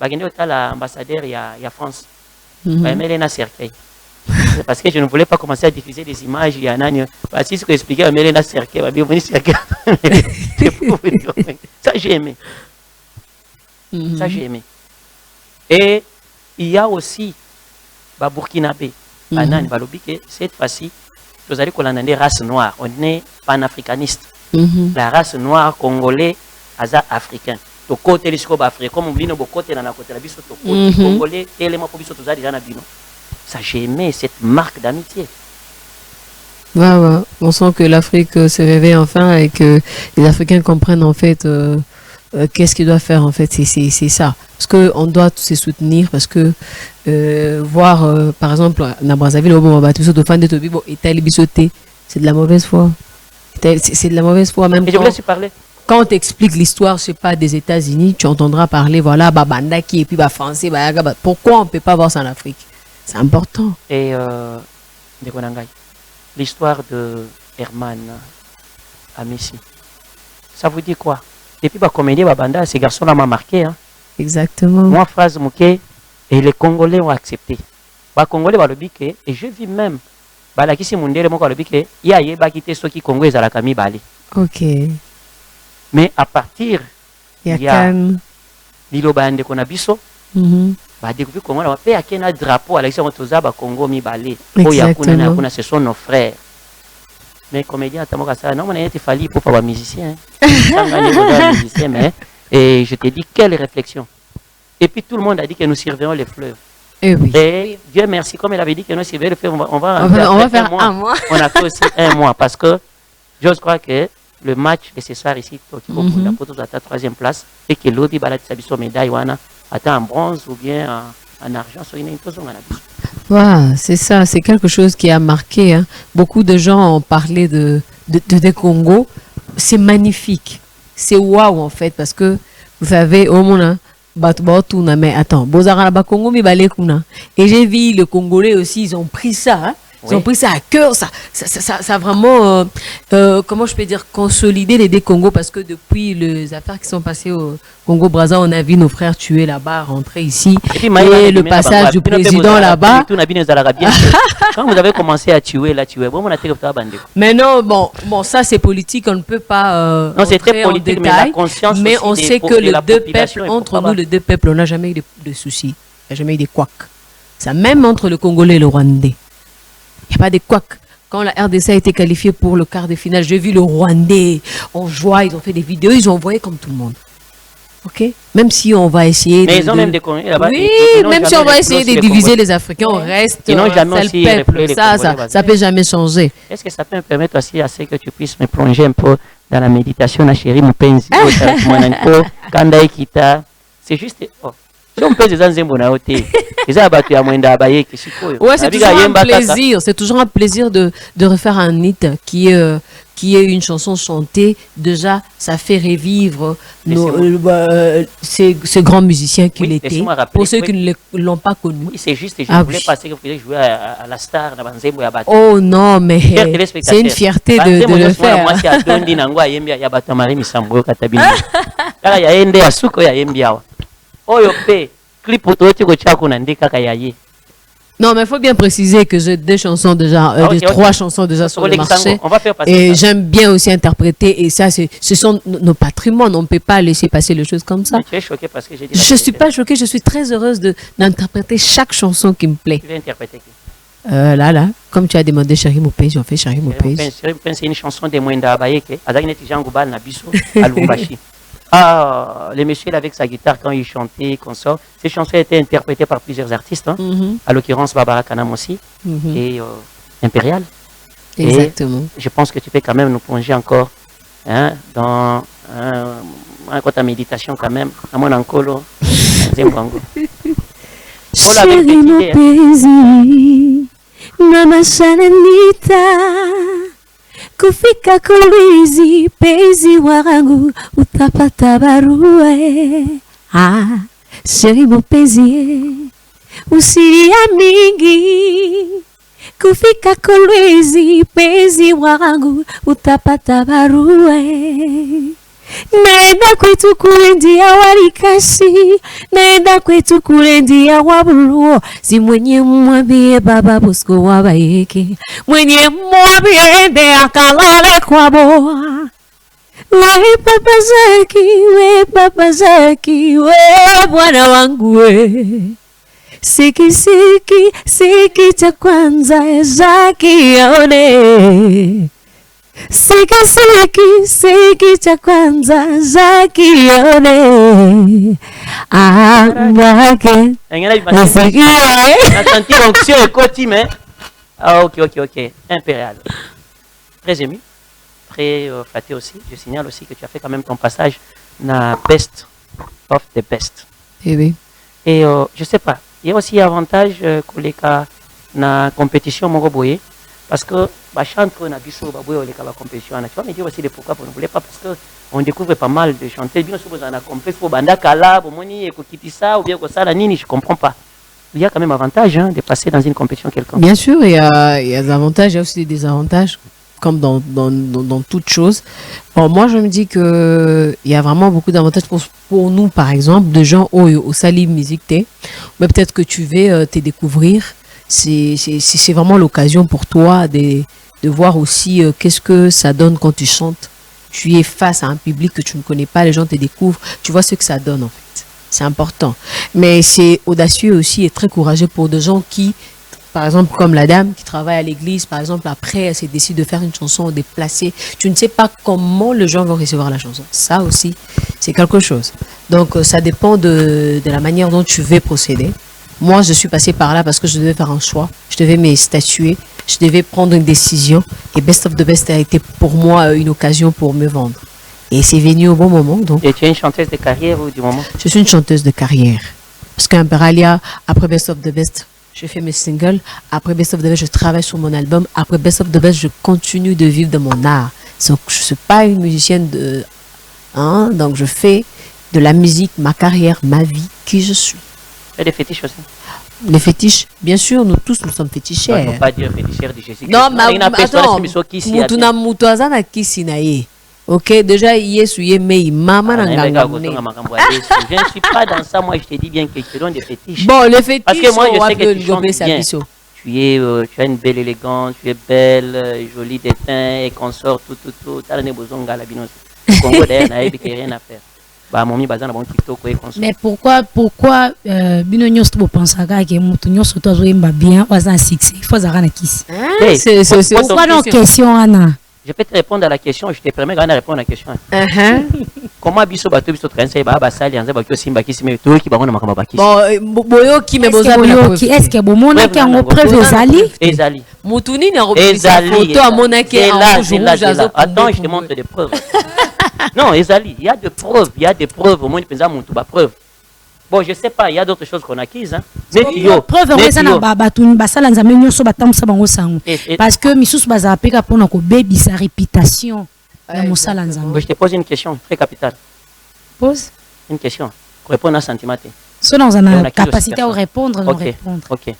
L'ambassadeur, il y a France. Parce que je ne voulais pas commencer à diffuser des images. Il y a un an, si ce que j'expliquais, ça j'ai aimé. Ça j'ai aimé. Et il y a aussi Burkinabé, cette fois-ci, vous allez qu'on a des races noires, on est panafricaniste. La race noire congolais, africain. To côté les scobes africains, comme on dit, nos côtés dans la côté, la biso to côté congolais, élément pour biso to zali dans la bino. Ça j'ai aimé cette marque d'amitié. Ouais. On sent que l'Afrique se réveille enfin et que les Africains comprennent en fait. Qu'est-ce qu'il doit faire en fait, c'est ça. Parce qu'on doit se soutenir, parce que voir par exemple na Brazzaville c'est de la mauvaise foi. C'est de la mauvaise foi même. Et je voulais te parler. quand on t'explique l'histoire, je sais pas, des États-Unis, tu entendras parler, voilà, Babandaki et puis français, pourquoi on ne peut pas voir ça en Afrique? C'est important. Et l'histoire de Herman à Messi, ça vous dit quoi? Depuis la comédie Babanda, ces garçons-là m'ont marqué. Hein? Exactement. Moi, phrase Mouké, et les Congolais ont accepté. Les Congolais ont et je vis même. Balakisi Mundere, moi, il y a quitté ceux qui Congolais à la Camille Bali. Ok. Mais à partir, il y a Lilo Bande Konabiso, découvrir comment on fait un drapeau à l'exemple de Congo mi balé. Ce sont nos frères. Mais comédien, non, on a été fallu pour faire un musicien. Et je te dis, quelle réflexion. Et puis tout le monde a dit que nous surveillons les fleuves. Et oui. Et Dieu merci, comme il avait dit que nous surveillons les fleuves, on va faire un mois. On a fait aussi un mois parce que je crois que le match de ce soir ici, pour la troisième place, et que l'autre a médaille en bronze ou bien en argent. Wow, c'est ça, c'est quelque chose qui a marqué. Hein. Beaucoup de gens ont parlé de Congo. C'est magnifique. C'est waouh en fait, parce que vous savez, au monde, mais attends, Congo, et j'ai vu les Congolais aussi, ils ont pris ça. Hein. Ils ont pris ça à cœur, ça a vraiment, comment je peux dire, consolidé les Congo, parce que depuis les affaires qui sont passées au Congo-Brazza, on a vu nos frères tués là-bas, rentrer ici, et le passage du président là-bas. Quand vous avez commencé à tuer, mais non, bon, ça c'est politique, on ne peut pas non, c'est très politique, en détail, mais on sait que les deux peuples, entre nous les deux peuples, on n'a jamais eu de soucis, il n'y a jamais eu de couacs. Ça, même entre le Congolais et le Rwandais. Il n'y a pas de couacs. Quand la RDC a été qualifiée pour le quart de finale, j'ai vu le Rwandais, on joue, ils ont fait des vidéos, ils ont envoyé comme tout le monde. Ok? Même si on va essayer mais ils ont même des Congolais là-bas. Oui, même si on va essayer de diviser les Africains, on reste ils n'ont jamais aussi peuple. Ça ne peut jamais changer. Est-ce que ça peut me permettre aussi à ce que tu puisses me plonger un peu dans la méditation, la chérie Moupenzi, c'est juste... Si on peut les ensemble na hôtel, ils ont battu à Mwenda Abaye qui ouais, c'est toujours un plaisir. C'est toujours un plaisir de refaire un hit qui est une chanson chantée. Déjà, ça fait revivre ces grands musiciens qu'il était. Pour ceux qui ne l'ont pas connu. Oui, c'est juste. Je voulais passer que vous pouvez jouer à la star na Banzembo ya Batu. Oh non, mais c'est une fierté de le faire. Moi, c'est à Dondi Nangwa Yembia ya Batu Marie Misambo Katabini. Là, il y a Ende Asuko ya Yembia. Non, mais il faut bien préciser que j'ai deux chansons déjà, trois chansons déjà sur le marché. Et j'aime bien aussi interpréter. Et ça, ce sont nos patrimoines. On ne peut pas laisser passer les choses comme ça. Tu es choquée parce que j'ai dit. Je ne suis pas choquée. Je suis très heureuse d'interpréter chaque chanson qui me plaît. Tu veux interpréter qui? Là, comme tu as demandé Chéri Moupé, j'en fais Chéri Moupé. C'est une chanson de Mwenda Abaye. Azagnet Jean Goubal Nabiso à Lumbashi. Le monsieur avec sa guitare quand il chantait, consort. Ces chansons étaient interprétées par plusieurs artistes, hein, à l'occurrence Barbara Kanam aussi, et Impérial. Exactement. Et je pense que tu peux quand même nous plonger encore hein, dans ta méditation quand même, à mon ancolo. Chéri Moupézi, Mama Shananita. Kufika Kolwezi, penzi wangu utapata barua. Chéri Moupézi, usilia mingi. Kufika Kolwezi, penzi wangu utapata barua. Naenda kwetu kule ndia Walikasi, naenda kwetu kule ndia Wabuluo. Si mwenye mwambie Baba Bosco Wabayeke, mwenye mwambie ende akalale kwa boa. We Baba Zaki, we bwana wangu we. Siki cha kwanza Zaki yaone. Siki cha kwanza Zaki yone. Mbake la senti l'onction et côté, mais ok. Impérial. Très ému, très flatté aussi. Je signale aussi que tu as fait quand même ton passage na best of the best. Et oui. Et je sais pas, il y a aussi avantage que les cas na compétition Moroboye. Parce que bah chante qu'on a vu sur la compétition, tu vas me dire aussi le pourquoi vous ne voulez pas parce que on découvre pas mal de chanteurs. Bien sûr, vous en avez compris, faut banda kala, bomoni, ekokitisa, ou bien ça, nini, je comprends pas. Il y a quand même avantage de passer dans une compétition quelconque. Bien sûr, il y a des avantages, il y a aussi des désavantages, comme dans toute chose. Bon, moi, je me dis qu'il y a vraiment beaucoup d'avantages pour nous, par exemple, de gens au Sali Musique T. Mais peut-être que tu veux te découvrir. C'est vraiment l'occasion pour toi de voir aussi qu'est-ce que ça donne quand tu chantes. Tu es face à un public que tu ne connais pas, les gens te découvrent, tu vois ce que ça donne en fait. C'est important. Mais c'est audacieux aussi et très courageux pour des gens qui, par exemple, comme la dame qui travaille à l'église, par exemple, après, elle se décide de faire une chanson déplacée. Tu ne sais pas comment les gens vont recevoir la chanson. Ça aussi, c'est quelque chose. Donc, ça dépend de la manière dont tu veux procéder. Moi, je suis passée par là parce que je devais faire un choix. Je devais me statuer. Je devais prendre une décision. Et Best of the Best a été pour moi une occasion pour me vendre. Et c'est venu au bon moment. Donc. Et tu es une chanteuse de carrière ou du moment? Je suis une chanteuse de carrière. Parce qu'Imperalia, après Best of the Best, je fais mes singles. Après Best of the Best, je travaille sur mon album. Après Best of the Best, je continue de vivre de mon art. Donc, je ne suis pas une musicienne de... Hein, donc, je fais de la musique, ma carrière, ma vie, qui je suis. Tu as des fétiches aussi? Les fétiches, bien sûr, nous tous, nous sommes féticheurs. Il ne faut pas dire féticheur de Jésus. Non, mais attends, mutuna mutuaza na kisi na ye. Ok, déjà, Yesu ye mei, maman n'anganga. Je ne suis pas dans ça, moi je te dis bien que je te donne des fétiches. Bon, les fétiches, parce que moi je sais que tu chantes bien. Tu as une belle élégance, tu es belle, jolie d'étain et consort, tout. Tu as une bozonga la binoise. Au Congo d'ailleurs, il n'y a rien à faire. Mais pourquoi bino nyos to pensa que mutu nyos to zo yemba bien waza succès il faut zara na kisi c'est pourquoi non question ana. Je peux te répondre à la question, je te permets de répondre à la question. Comment biso bato biso transe ba sali anza ba simba kisi mais to ki bango na makamba ba kisi. Bon boyo ki me boza boyo ki est-ce que bomona ki en preuve ezali mutu nini a repris sa photo a monaki en rouge azo. Attends, je te montre des preuves. Non, Ezali, il y a des preuves, au moins il y a des preuves. Bon, je ne sais pas, il y a d'autres choses qu'on acquise. Hein. Parce que Missous Bazapeka pour notre baby sa réputation. Je te pose une question très capitale. Pose une question. Répondre à sentiment. Si nous avons la capacité à répondre, nous répondre. Ok.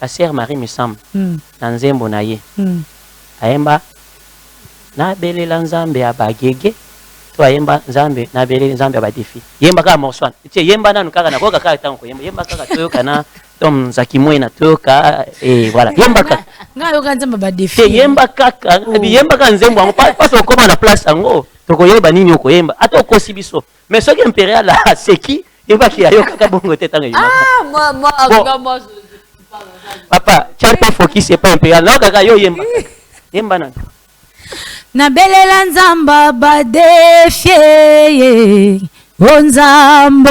La sœur Marie me semble, dans Zembo Naye, Aemba. Na bele la nzambe abagege to yemba nzambe na bele nzambe abadefi yemba kama moswana tie yemba nanu kaka na boka kaka tanko yemba kaka toyoka na tom zakimwe na toyoka voilà yemba kaka ngayo ka nzambe abadefi yemba kaka yemba ka nzembo ngo pas okoma na place ngo toko yeba nini oko yemba ato kosi biso mais soki impérial la seki yemba ki ayo kaka bongo tetanga yemba moi papa charpa focus c'est pas impérial non kaka yo yemba nanu na belela nzamba badefie onzambo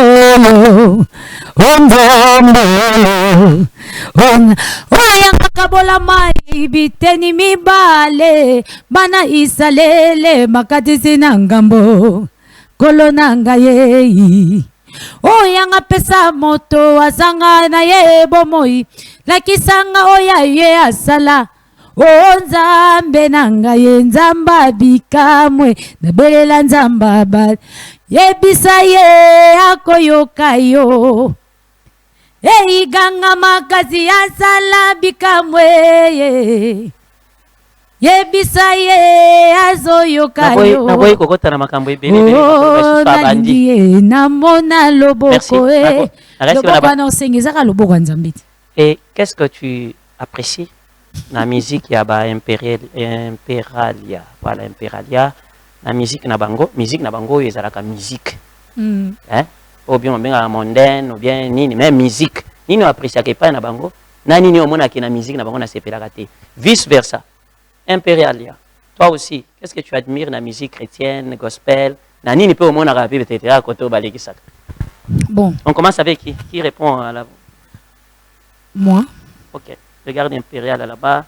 oya makabola mai biteni mibale bana isalele makatisi na ngambo kolo na ngai oya ngapesa moto azanga na ye bomoi lakisanga oya ye asala o nzambe nanga ye nzamba bikamwe nabelela nzamba ba yebisa ye akoyoka yo iganga makazi ya sala bikamwe yebisa ye azoyoka yo naboyi kokota na makambo ebele nalingi namona loboko loboko na osengezaka loboko ya nzambe. Et qu'est-ce que tu apprécies la musique ya ba imperalia voilà imperalia la musique na bango ezalaka musique hein ou bien benga mondaine ou bien nini même musique nini apprécier que pas na bango na nini omona ki na musique na bango na sepelaka te vice versa imperalia toi aussi qu'est-ce que tu admires la musique chrétienne gospel na nini peut omona ka pe peut-être à côté balekisaka. Bon, on commence avec qui répond à la moi. OK. Regarde impérial là-bas.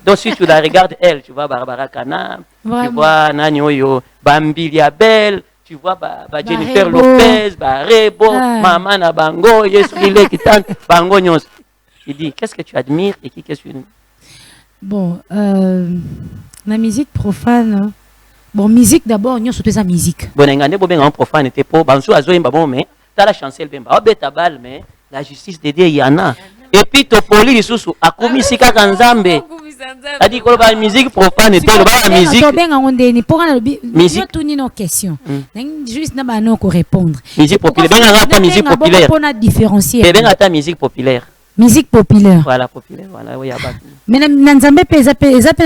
Donc si tu la regardes elle, tu vois Barbara Kana, tu vois Nani Oyo, Bambilia Bell, tu vois Jennifer Lopez, Rebo, Maman Nabango, Yesu Kitan, Bango Nyos. Il dit qu'est-ce que tu admires et qu'est-ce que tu... Bon, la musique profane, Bon, musique d'abord, nous sommes la musique. Bon, on a un profane, était pour, banso azo yemba bon, mais t'as la chancelle bemba. Oh, bête balle, mais la justice de Dieu, il y en a. Et puis, Topoli, les sous, à Komisika Kanzambe. A dit que la musique profane était la musique. Musique. Tout nos questions. Juste n'a pas répondre. Musique populaire. Ben musique populaire. On a différencié. Ben à ta musique populaire. Musique populaire. Voilà populaire. Voilà oui abat. Mais Nanzambe ils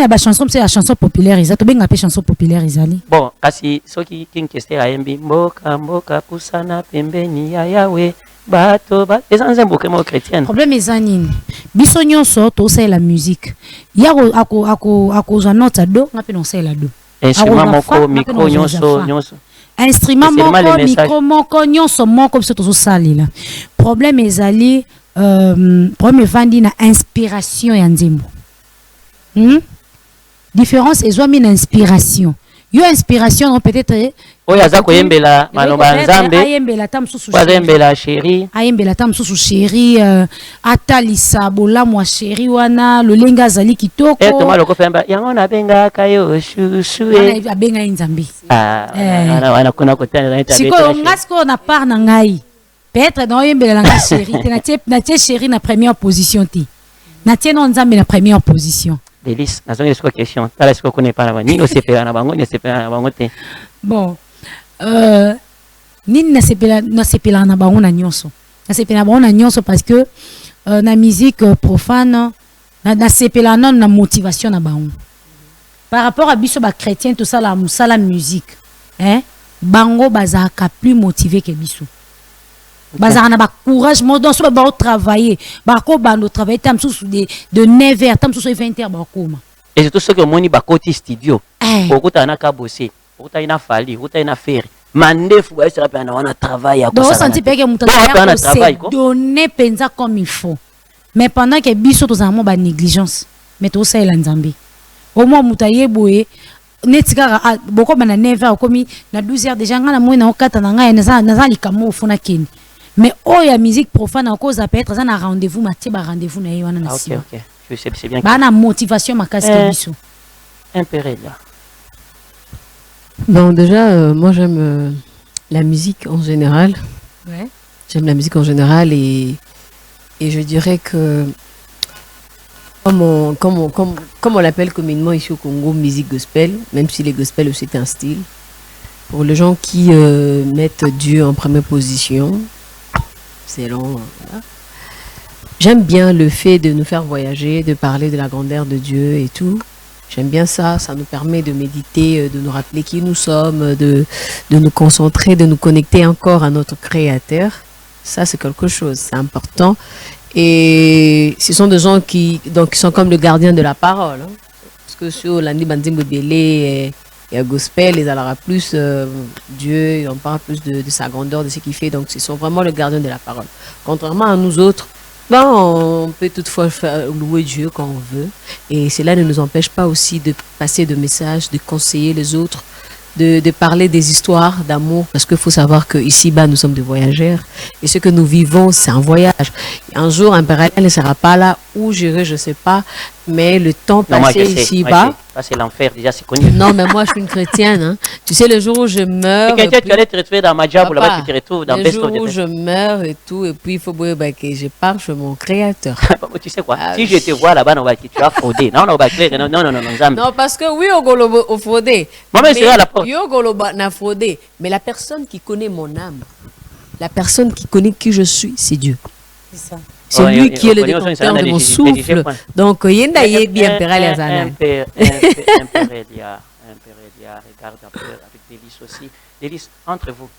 la chanson, c'est la chanson populaire. Ils ont bien appelé chanson populaire Isali. Bon, kasi ceux qui question à MB mboka mboka pusana pembeni ya yawe. Bato ba les anciens beaucoup chrétiens. Problème est zanine. Biso nyonso to c'est la musique. Ya ako za nota do ngapi non c'est la do. Instrument moko micro nyonso. Instrument moko micro moko nyonso moko biso to sali là. Problème est zali problème vandi na inspiration ya nzembo. Différence est zo mina inspiration. Yo inspiration peut-être oyaza koyembela maloba nzambe ayembela tam susu ayembela chéri ayembela tam susu chéri atalisa bolamwa chéri wana lolenga zali kitoko to maloko femba yango na benga kayo shushu ana benga nzambe ana kuna kotana na siko ngasko na part na ngai peut-être na oyembela na chéri na tie chéri na première position ti na tie no nzambe na première position. Délice, na zone de question. T'as laissé qu'on connaît pas la ni au CPA na bango ni CPA na bango te. Bon, ni na CPA na bango na nyonso. Na CPA na bango na nyonso parce que na musique profane na CPA non na motivation na bango. Par rapport à biso ba chrétien tout ça la musique, hein? Bango bazaka plus motivé que biso. Bazar na ba courage modon so ba travailler ba ko bando travailler tam sous de 9h tam sous 20h ba koma et c'est tout ce que moni ba côté studio okuta na ka bosser okuta ina fali okuta ina faire mandefu ba sera pa na wana travail ya ko ça senti pe que mutana travail donner penza comme il faut mais pendant que biso to zamo ba négligence mais to ça ela nzambe au moins mutaye boye netika boko bana 9h komi na 12h déjà ngana mo na okata na ngai na likamo funa keni. Mais oh la musique profane en cause à peut être un rendez-vous matin ba rendez-vous na yona na si. OK. C'est bien. Ba na motivation ma casque biso. Impéré là. Bon déjà moi j'aime la musique en général. Ouais. J'aime la musique en général et je dirais que comme on l'appelle communément ici au Congo musique gospel, même si les gospel c'est un style pour les gens qui mettent Dieu en première position. C'est long. Voilà. J'aime bien le fait de nous faire voyager, de parler de la grandeur de Dieu et tout. J'aime bien ça. Ça nous permet de méditer, de nous rappeler qui nous sommes, de nous concentrer, de nous connecter encore à notre Créateur. Ça, c'est quelque chose, c'est important. Et ce sont des gens qui sont comme le gardien de la parole. Hein. Parce que sur l'Andi Bandim Bélé et gospel, ils aura plus Dieu, on parle plus de sa grandeur, de ce qu'il fait. Donc, ils sont vraiment le gardien de la parole. Contrairement à nous autres, ben, on peut toutefois louer Dieu quand on veut. Et cela ne nous empêche pas aussi de passer de messages, de conseiller les autres, de parler des histoires d'amour. Parce qu'il faut savoir qu'ici-bas, nous sommes des voyageurs. Et ce que nous vivons, c'est un voyage. Un jour, un parallèle ne sera pas là. Où j'irai, je ne sais pas. Mais le temps passé ici-bas... C'est l'enfer, déjà, c'est connu. Non, mais moi, je suis une chrétienne. Hein. Tu sais, le jour où je meurs... Et tu allais te retrouver dans Madjab, là-bas, tu te retrouves dans Best of. Le jour où je meurs et tout, et puis il faut que je parle chez mon créateur. Tu sais quoi, si je te vois là-bas, tu vas frauder. Non, non, parce que oui, on fraudé. Moi-même, c'est là la porte. On a fraudé. Mais la personne qui connaît mon âme, la personne qui connaît qui je suis, c'est Dieu. C'est ça. C'est lui qui est le détenteur de mon souffle. Donc, Yenda y est bien Impéralia. Regarde un peu avec Délice aussi. Délice, entre vous.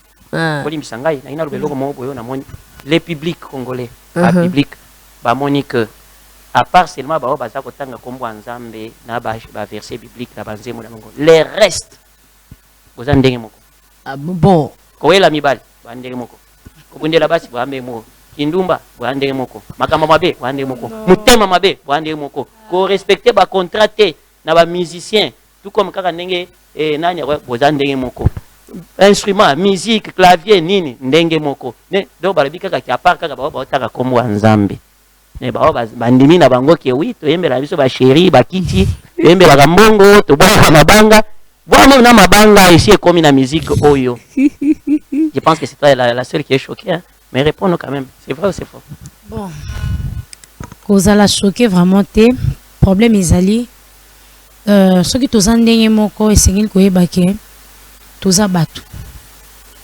Les publics congolais, le public, Monique, à part seulement verset biblique, les restes, vous en donnez bon. Koela Mibal, vous en donnez moko. Kobunde la basi, vous en donnez moko. Kindumba, wande moko. Makamba mabe, wande moko. Mutema mabe, wande moko. Ko respecter ba contraté na ba musicien, tout comme kaka ndenge nani boza ndenge moko. Instrument, musique, clavier nini ndenge moko. Ne do balabi kaka ki apart kaka ba otaka kombo nzambe. Ne ba bandimi na bango ke oui, to yembela biso ba chéri, ba kiti, yembela ka mbongo, to ba mabanga. Voilà, dans ma banga ici est comme une musique Oyo. Je pense que c'est toi la seule qui est choquée. Hein? Mais réponds-nous quand même. C'est vrai ou c'est faux? Bon. Cause la choqué vraiment te. Problème ezali. Ce qui tous en dernier moko et sengin koye bake. Tous abattu.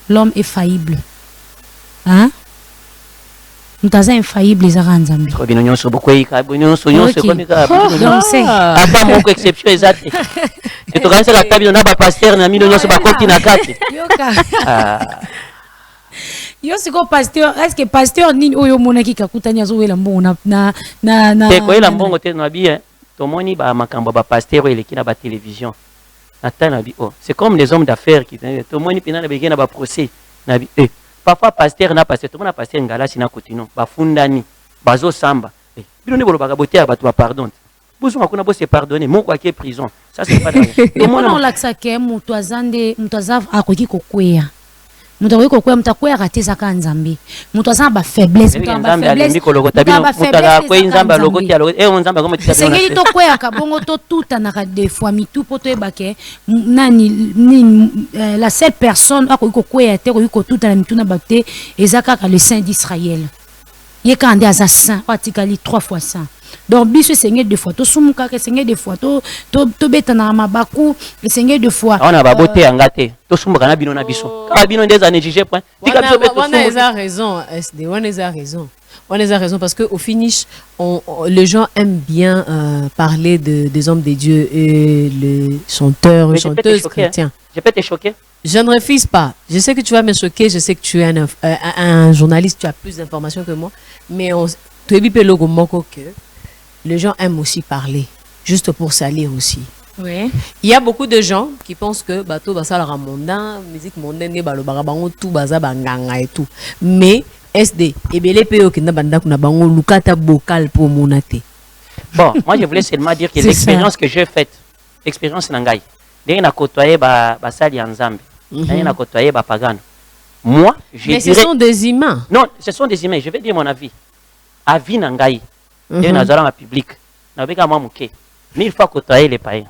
L'homme est faillible. Hein? Nous sommes infaillibles les Aranzambi. Donc c'est. Attends, mon exception exacte. Tu te rends la table de pasteur, na million sur bakoti na kati. Yo siko pasteur, est-ce que pasteur ni oyo monaki kakutanya zo wela mbongo na te ko ela mbongo te na bien. To moni ba makambo ba pasteur ele ki na ba télévision. Attends bi oh, c'est comme les hommes d'affaires qui to moni pina na beke na ba procès na bi parfois pasteur na pasteur to mona pasteur ngala sina kotino ba fundani bazo samba. Bino ne bolo ba boter ba to pardon. Bozo akuna bo se pardonner mon quoi qui est prison. Ça c'est pas dans. To mona on laksa ke mutu azande mutu azav akoki kokwea. Mutu akoki kokwea mutu akwea kateza ka nzambi. Mutu azamba ba faiblesse, mutu amba faiblesse. Nzamba logoti ya logoti nzamba comme tu sais. C'est to kwea ka bongo to tuta na ka des fois mi tout poto ebake nani la seule personne akoki kokwea te akoki kotuta na mituna bakte ezaka ka le saint d'Israël. Yeka ande aza saint, atikali 3 fois saint. Donc biso seigneur deux fois to sumuka ke seigneur deux fois to beta na mabaku et seigneur deux fois on a ba beauté ngate to sumuka na bino na biso ka bino ndeza ne juger point tika biso beto on a raison SD on a raison parce que au finish les gens aiment bien parler des hommes de Dieu et les chanteurs chanteuses chrétiens. Je peux te choquer? Je ne refuse pas. Je sais que tu vas me choquer, je sais que tu es un journaliste, tu as plus d'informations que moi, mais tu es que les gens aiment aussi parler, juste pour salir aussi. Oui. Il y a beaucoup de gens qui pensent que bateau basa la ramonda, musique mondaine, balo barabango tout baza banganga et tout. Mais SD et belé peo qui n'a banda kuna bango lukata bocal pour monate. Bon, moi je voulais seulement dire que l'expérience que j'ai faite, l'expérience nangai, dès na côtoyer ba sali nzambe, dès na côtoyer ba pagano. Moi, je dirais. Mais ce sont des humains. Non, ce sont des humains. Je vais dire mon avis. Avis nangai. Et on a public. On a mouké. 1000 fois côtoyer les païens.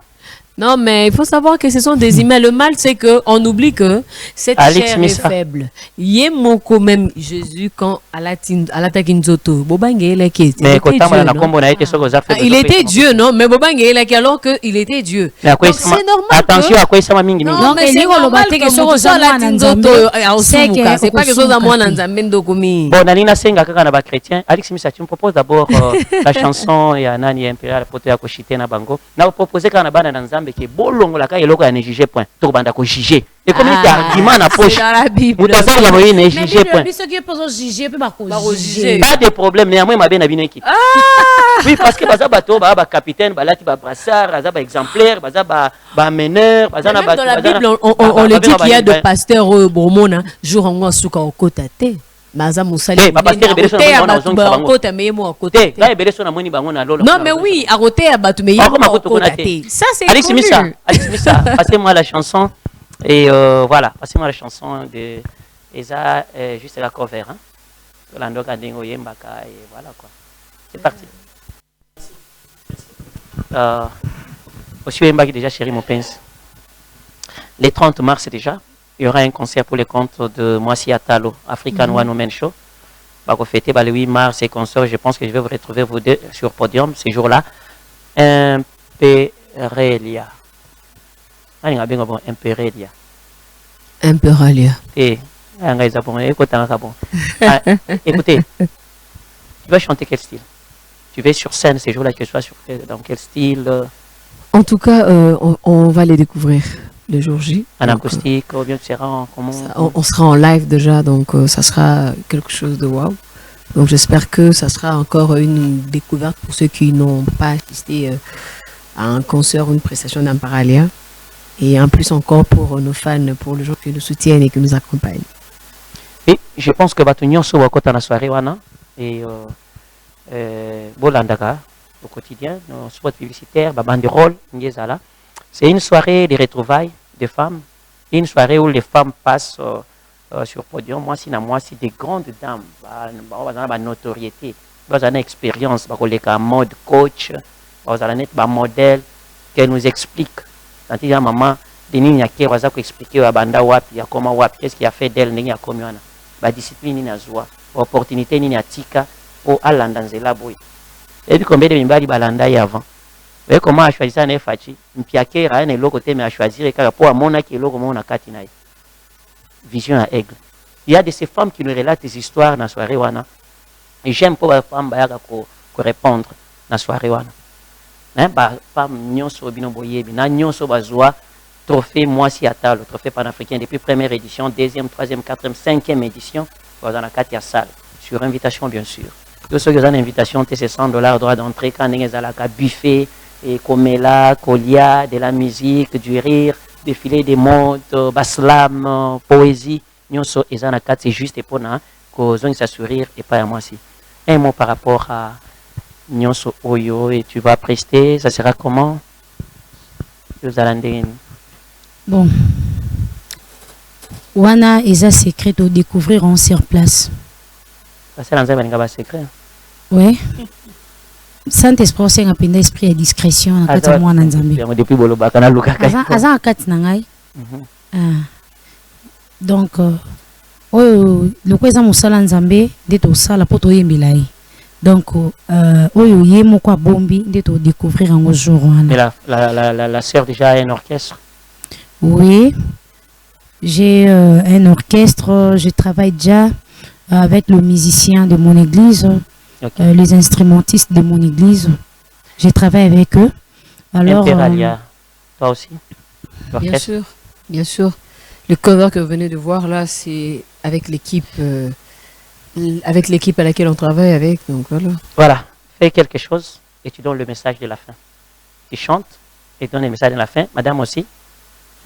Non, mais il faut savoir que ce sont des humains. Le mal, c'est qu'on oublie que cette chair est faible. Yémo quand même Jésus quand à la taquinzoto. Il était Dieu, non? Mais alors qu'il était Dieu. C'est normal. Attention à quoi ça m'a mis. Non, mais c'est normal que c'est pas quelque chose à moi dans Bon, Nanina Senga Kaka na chrétien. Alex Missa, tu me proposes d'abord la chanson et Anani Impérial Poto ya Koshite na bango. Na proposer kana bana na Nzambe qui bolongo la ka eloko ya ne juger point. To banda ko juger. Et comme il y a argument na poche. Mutasa la moyenne ne juger point. Mais ce qui est pour juger peut pas juger. Pas de problème, néanmoins ma bien abino qui. Oui, parce que baza bato ba capitaine, ba lati ba brassard, baza ba exemplaire, baza ba meneur, baza na ba. Dans la Bible on le dit qu'il y a de pasteurs bomona jour en suka okotate. Non mais oui, à côté à Batumé. Ça c'est connu. Alex Missa, passez-moi la chanson et voilà, passez-moi la chanson de Eza juste la cover hein. Landoka Dingo Yembaka et voilà quoi. C'est parti. Monsieur Yembaki déjà chéri mon pince. Les 30 mars déjà. Il y aura un concert pour les comptes de Moissi Atalo, African One Woman Show. Bah, fêter le 8 mars et concert, je pense que je vais vous retrouver vous deux sur podium ces jours-là. Imperalia. Imperalia. Imperalia. Écoutez, tu vas chanter quel style? Tu vas sur scène ces jours-là, que ce soit dans quel style? En tout cas, on va les découvrir. Le jour J. En acoustique, ou bien tu seras en comment? On sera en live déjà, donc ça sera quelque chose de waouh. Donc j'espère que ça sera encore une découverte pour ceux qui n'ont pas assisté à un concert ou une prestation d'Imperalia. Et en plus encore pour nos fans, pour les gens qui nous soutiennent et qui nous accompagnent. Et je pense que Batunion soit à la soirée, et Bolandaka, au quotidien, nos spots publicitaires, banderole, Ngezala. C'est une soirée de retrouvailles des femmes, une soirée où les femmes passent sur podium. Moi, c'est des grandes dames, une notoriété, une expérience, un mode coach, un modèle, qu'elle nous explique. Quand il y a maman, nini ya kero aza koexplike ya banda wapi ya koma wapi, qu'est-ce qui a fait d'elle ndenge ya komi wana, badiscipline nini azwa, opportunité nini atika po alanda nzela boye. Ebi combien de mibali balanda ye avant. Voyez comment a choisi ça na fachi, mpia kera ene eloko te mais a choisir kaka po amona ki eloko mona kati na ye. Vision à aigle. Il y a de ces femmes qui nous relatent des histoires dans la soirée wana. Et j'aime pour les femmes bayaka ko répondre dans la soirée wana. Hein, ba femme nyonso bino boyebi na nyonso bazwa trophée Mwasi Ata, le trophée panafricain depuis première édition, deuxième, troisième, quatrième, cinquième édition, dans la Katia salle, sur invitation bien sûr. Tous ceux qui ont une invitation, c'est $100 droit d'entrée, quand ils ont un buffet, et komela, kolia, de la musique, du rire, défilé des modes, baslam, poésie, nyonso ezana kat, c'est juste pour na que zone s'assurer et pas à moi si. Un mot par rapport à nyonso oyo et tu vas prester, ça sera comment? Vous allez bon. Wana eza secret de découvrir en sur place. Ça c'est dans un secret. Oui. Saint-Esprit c'est un pénal esprit à discrétion en fait moi na Nzambe. Depuis boloba kana luka kai. Aza akati na ngai. Donc oyo lokweza musala Nzambe ndeto sala poto yembela yi. Donc oyo ye moko abombi ndeto découvrir en jour wana. Et la sœur déjà a un orchestre. Oui. J'ai un orchestre, je travaille déjà avec le musicien de mon église. Okay. Les instrumentistes de mon église, je travaille avec eux. Alors, Imperalia, toi aussi? Bien sûr, bien sûr. Le cover que vous venez de voir là, c'est avec l'équipe à laquelle on travaille avec. Donc voilà. Voilà, fais quelque chose et tu donnes le message de la fin. Tu chantes et tu donnes le message de la fin. Madame aussi,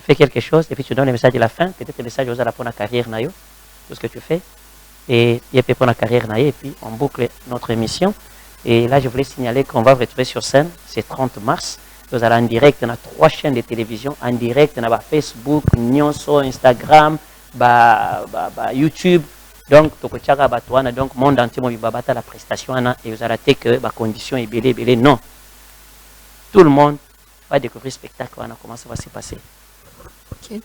fais quelque chose et puis tu donnes le message de la fin. Peut-être le message aux pour la carrière, tout ce que tu fais. Et il y a pour la carrière et puis on boucle notre émission. Et là, je voulais signaler qu'on va vous retrouver sur scène, c'est 30 mars. Vous allez en direct, on a 3 chaînes de télévision, en direct, on a Facebook, Nyonso, Instagram, YouTube. Donc, donc, monde entier, la prestation, et vous allez que la condition est belé. Non. Tout le monde va découvrir le spectacle, comment ça va se passer. Okay.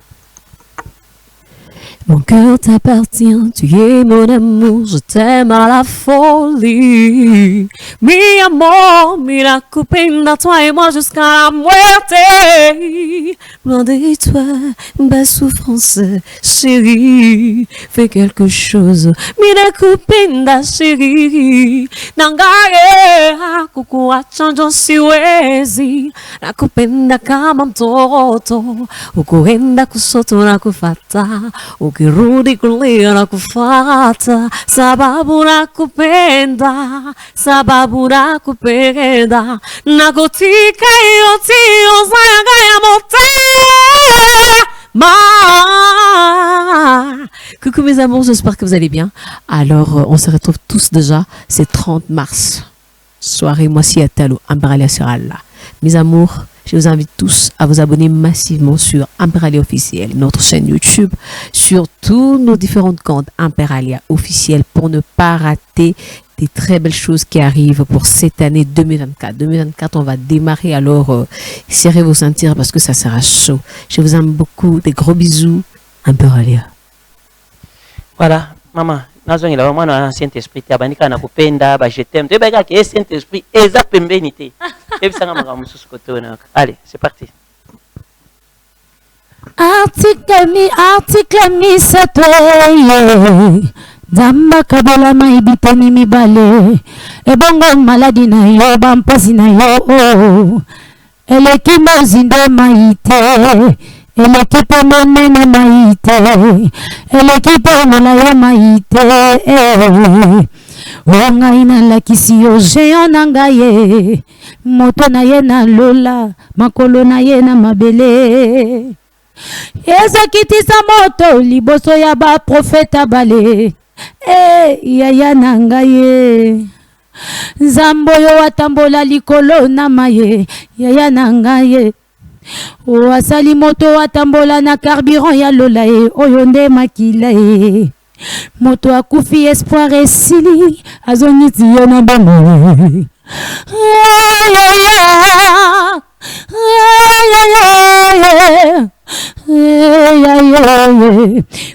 Mon cœur t'appartient, tu es mon amour, je t'aime à la folie. Mi amor, mira coupenda, toi et moi jusqu'à la muerte. Loin de toi, belle souffrance, chérie, fais quelque chose. Mira coupenda, chérie, nangaye, kuku achanjo siwezi. Na kupenda kama mtoto, ukuenda kusoto na kufata. Ukirudi kulia na kufata, sababu nakupenda, nakutika yote ozanga ya motema. Coucou mes amours, j'espère que vous allez bien. Alors, on se retrouve tous déjà, c'est 30 mars. Soirée Mwasi Ata, Imperalia sera là. Mes amours, je vous invite tous à vous abonner massivement sur Imperalia Officiel, notre chaîne YouTube, sur tous nos différents comptes Imperalia Officiel pour ne pas rater des très belles choses qui arrivent pour cette année 2024. 2024, on va démarrer, alors serrez vos ceintures parce que ça sera chaud. Je vous aime beaucoup, des gros bisous, Imperalia. Voilà, maman. Nazongi la maman na Saint-Esprit abandika na kupenda ba je t'aime. Tebeka ke Saint-Esprit eza pembeni te. Ebisanga makamu susu kotona. Allez, c'est parti. Article mi satoye. Zamba kabola maibitani mibale. Ebongo maladi na yo bampasi na yo. Eleki mozindo maite. Elekipe monene maite, elekipe molaya maite, ongai na lakisi yo géant na ngai, moto na ye na lola, makolo na ye na mabele. Ezakitisa moto liboso ya ba profeta bale, yaya na ngai. Nzambo yo atambola likolo na maye, yaya na ngai. O asali moto atambola na carburant ya lola oyo nde makila moto akufi espoir esili azongiti yo na bomo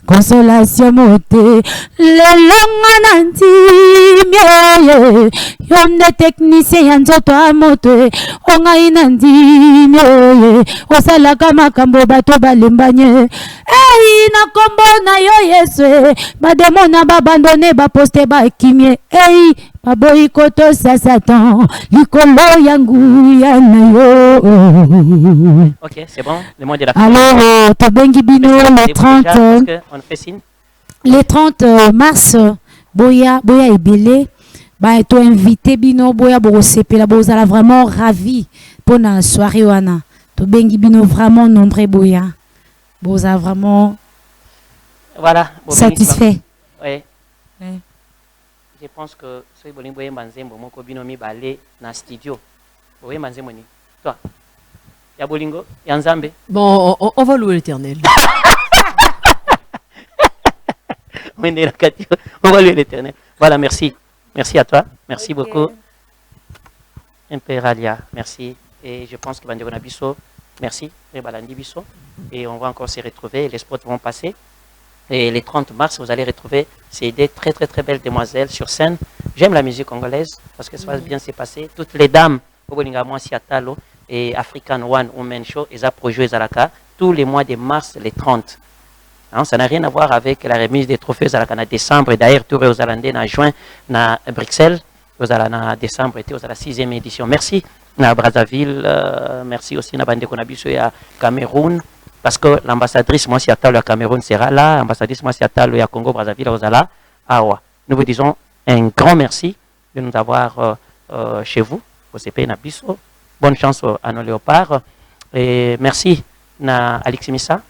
consolation moté le longa nandimie yonde technicien ya nzoto a moto ongai nandimie osalaka makambo bato balembanye ei na kombo na yo Yesu bademo na babandone baposte bakimie ei baboyi koto sa Satan likolo yangu ya na yo. Ok, c'est bon, le mot de la fin. Alors tobengi bino le 30 on fait signe. Le 30 mars boya ebele ba to invité bino boya bo sepela bozala vraiment ravi pour la soirée wana tobengi bino vraiment nombreux boya boza vraiment voilà satisfait. Oui. Je pense que ce que vous avez manzembo moko bino mi balé na studio. Vous avez manzembo ni toi. Ya bolingo, ya nzambe. Bon, on va louer l'Éternel. On va louer l'Éternel. Voilà, merci. Merci à toi. Merci beaucoup. Imperalia, merci. Et je pense que Bandego Nabiso, merci. Et on va encore se retrouver. Les spots vont passer. Et les 30 mars, vous allez retrouver ces des très très très belles demoiselles sur scène. J'aime la musique congolaise parce que ça va bien se passer. Toutes les dames, et African One Woman Show, ils ont projet Zalaka tous les mois de mars, les 30. Hein, ça n'a rien à voir avec la remise des trophées Zalaka en décembre. Et d'ailleurs, tout aux Alandais en juin, à Bruxelles, aux en décembre, et aux à la 6e édition. Merci à Brazzaville, merci aussi à Bandeko Nabiso et à Cameroun. Parce que l'ambassadrice Mwasi Atalo à Cameroun sera là, l'ambassadrice Mwasi Atalo à Congo Brazzaville à Awa. Nous vous disons un grand merci de nous avoir chez vous, au CP Nabiso. Bonne chance à nos léopards. Et merci à Alexis Missa,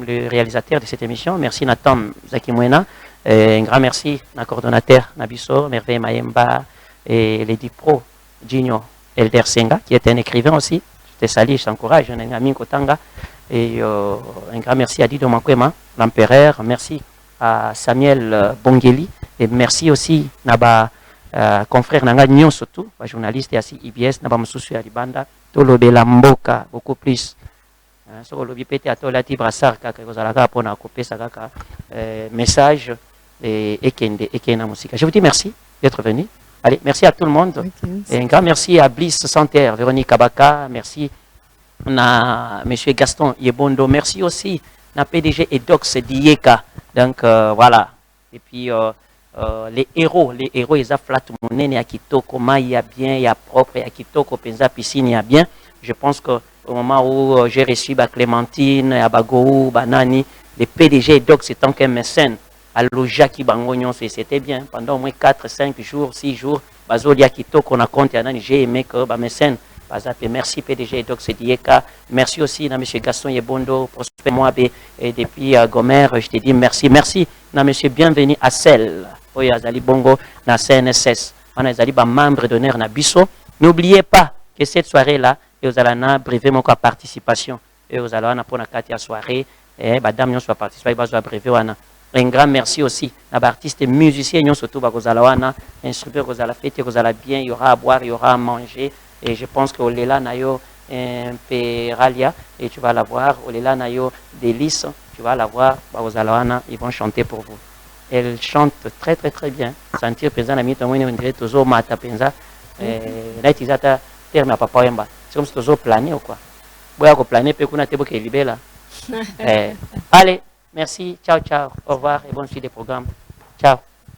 le réalisateur de cette émission. Merci à Tom Zakimwena. Un grand merci à coordonnateur Nabiso, Merveille Mayemba et Lady Pro Gino Elder Senga, qui est un écrivain aussi. Je te salue, je t'encourage, un ami Kotanga. Et un grand merci à Dido Mankwema, l'empereur. Merci à Samuel Bongeli. Et merci aussi à confrère Nanga Nyon surtout, journaliste et à IBS, Naba Moussoussou Alibanda, Tolobe Lamboka, beaucoup plus. Sur le bipété à Tolati Brassard, Kakazalaka, pour na couper sa message et Ekena Musica. Je vous dis merci d'être venu. Allez, merci à tout le monde. Okay. Et un grand merci à Bliss Santerre, Véronique Abaka, merci à M. Gaston Yebondo, merci aussi à PDG Edox Dieka. Donc voilà. Et puis les héros, ils ont flat monnaie, à Kitoko, il y a bien, il y a propre, il y a Kitoko, Penza, piscine, il y a bien. Je pense qu'au moment où j'ai reçu Clémentine, Abagou, Banani, les PDG Edox étant qu'un mécène, à Lojaki Bangognon, c'était bien. Pendant au moins 4, 5 jours, 6 jours, Bazolia Kitoko, on a compté, j'ai aimé que mécène. Merci PDG Edox Dieka. Merci aussi à M. Gaston Yebondo, Prosper Moabe et depuis Gomer. Je te dis merci. Merci à M. Bienvenu à Celle. Oyazali Bongo, na CNSS. On a membre d'honneur na Bisso. N'oubliez pas que cette soirée-là, vous allez na brevet mon participation. Et vous allez na pour la soirée. Et madame, nous soit participé, vous allez brevet wana. Un grand merci aussi à l'artiste et musicien, nous surtout vous allez wana, instructeur, vous allez fêter, vous allez bien, il y aura à boire, il y aura à manger. Et je pense que Olela Nayo un peu ralia et tu vas la voir. Olela Nayo Délice, tu vas la voir. Aux Alawana, ils vont chanter pour vous. Elle chante très très très bien. Sentir présent à mi-temps, on dirait toujours mata penza. Là, tu as terme à papa yamba. C'est comme si tu as plané ou quoi. Boya ko plané, peut qu'on a tebo qui est libé là. Allez, merci, ciao ciao, au revoir et bonne suite des programmes. Ciao.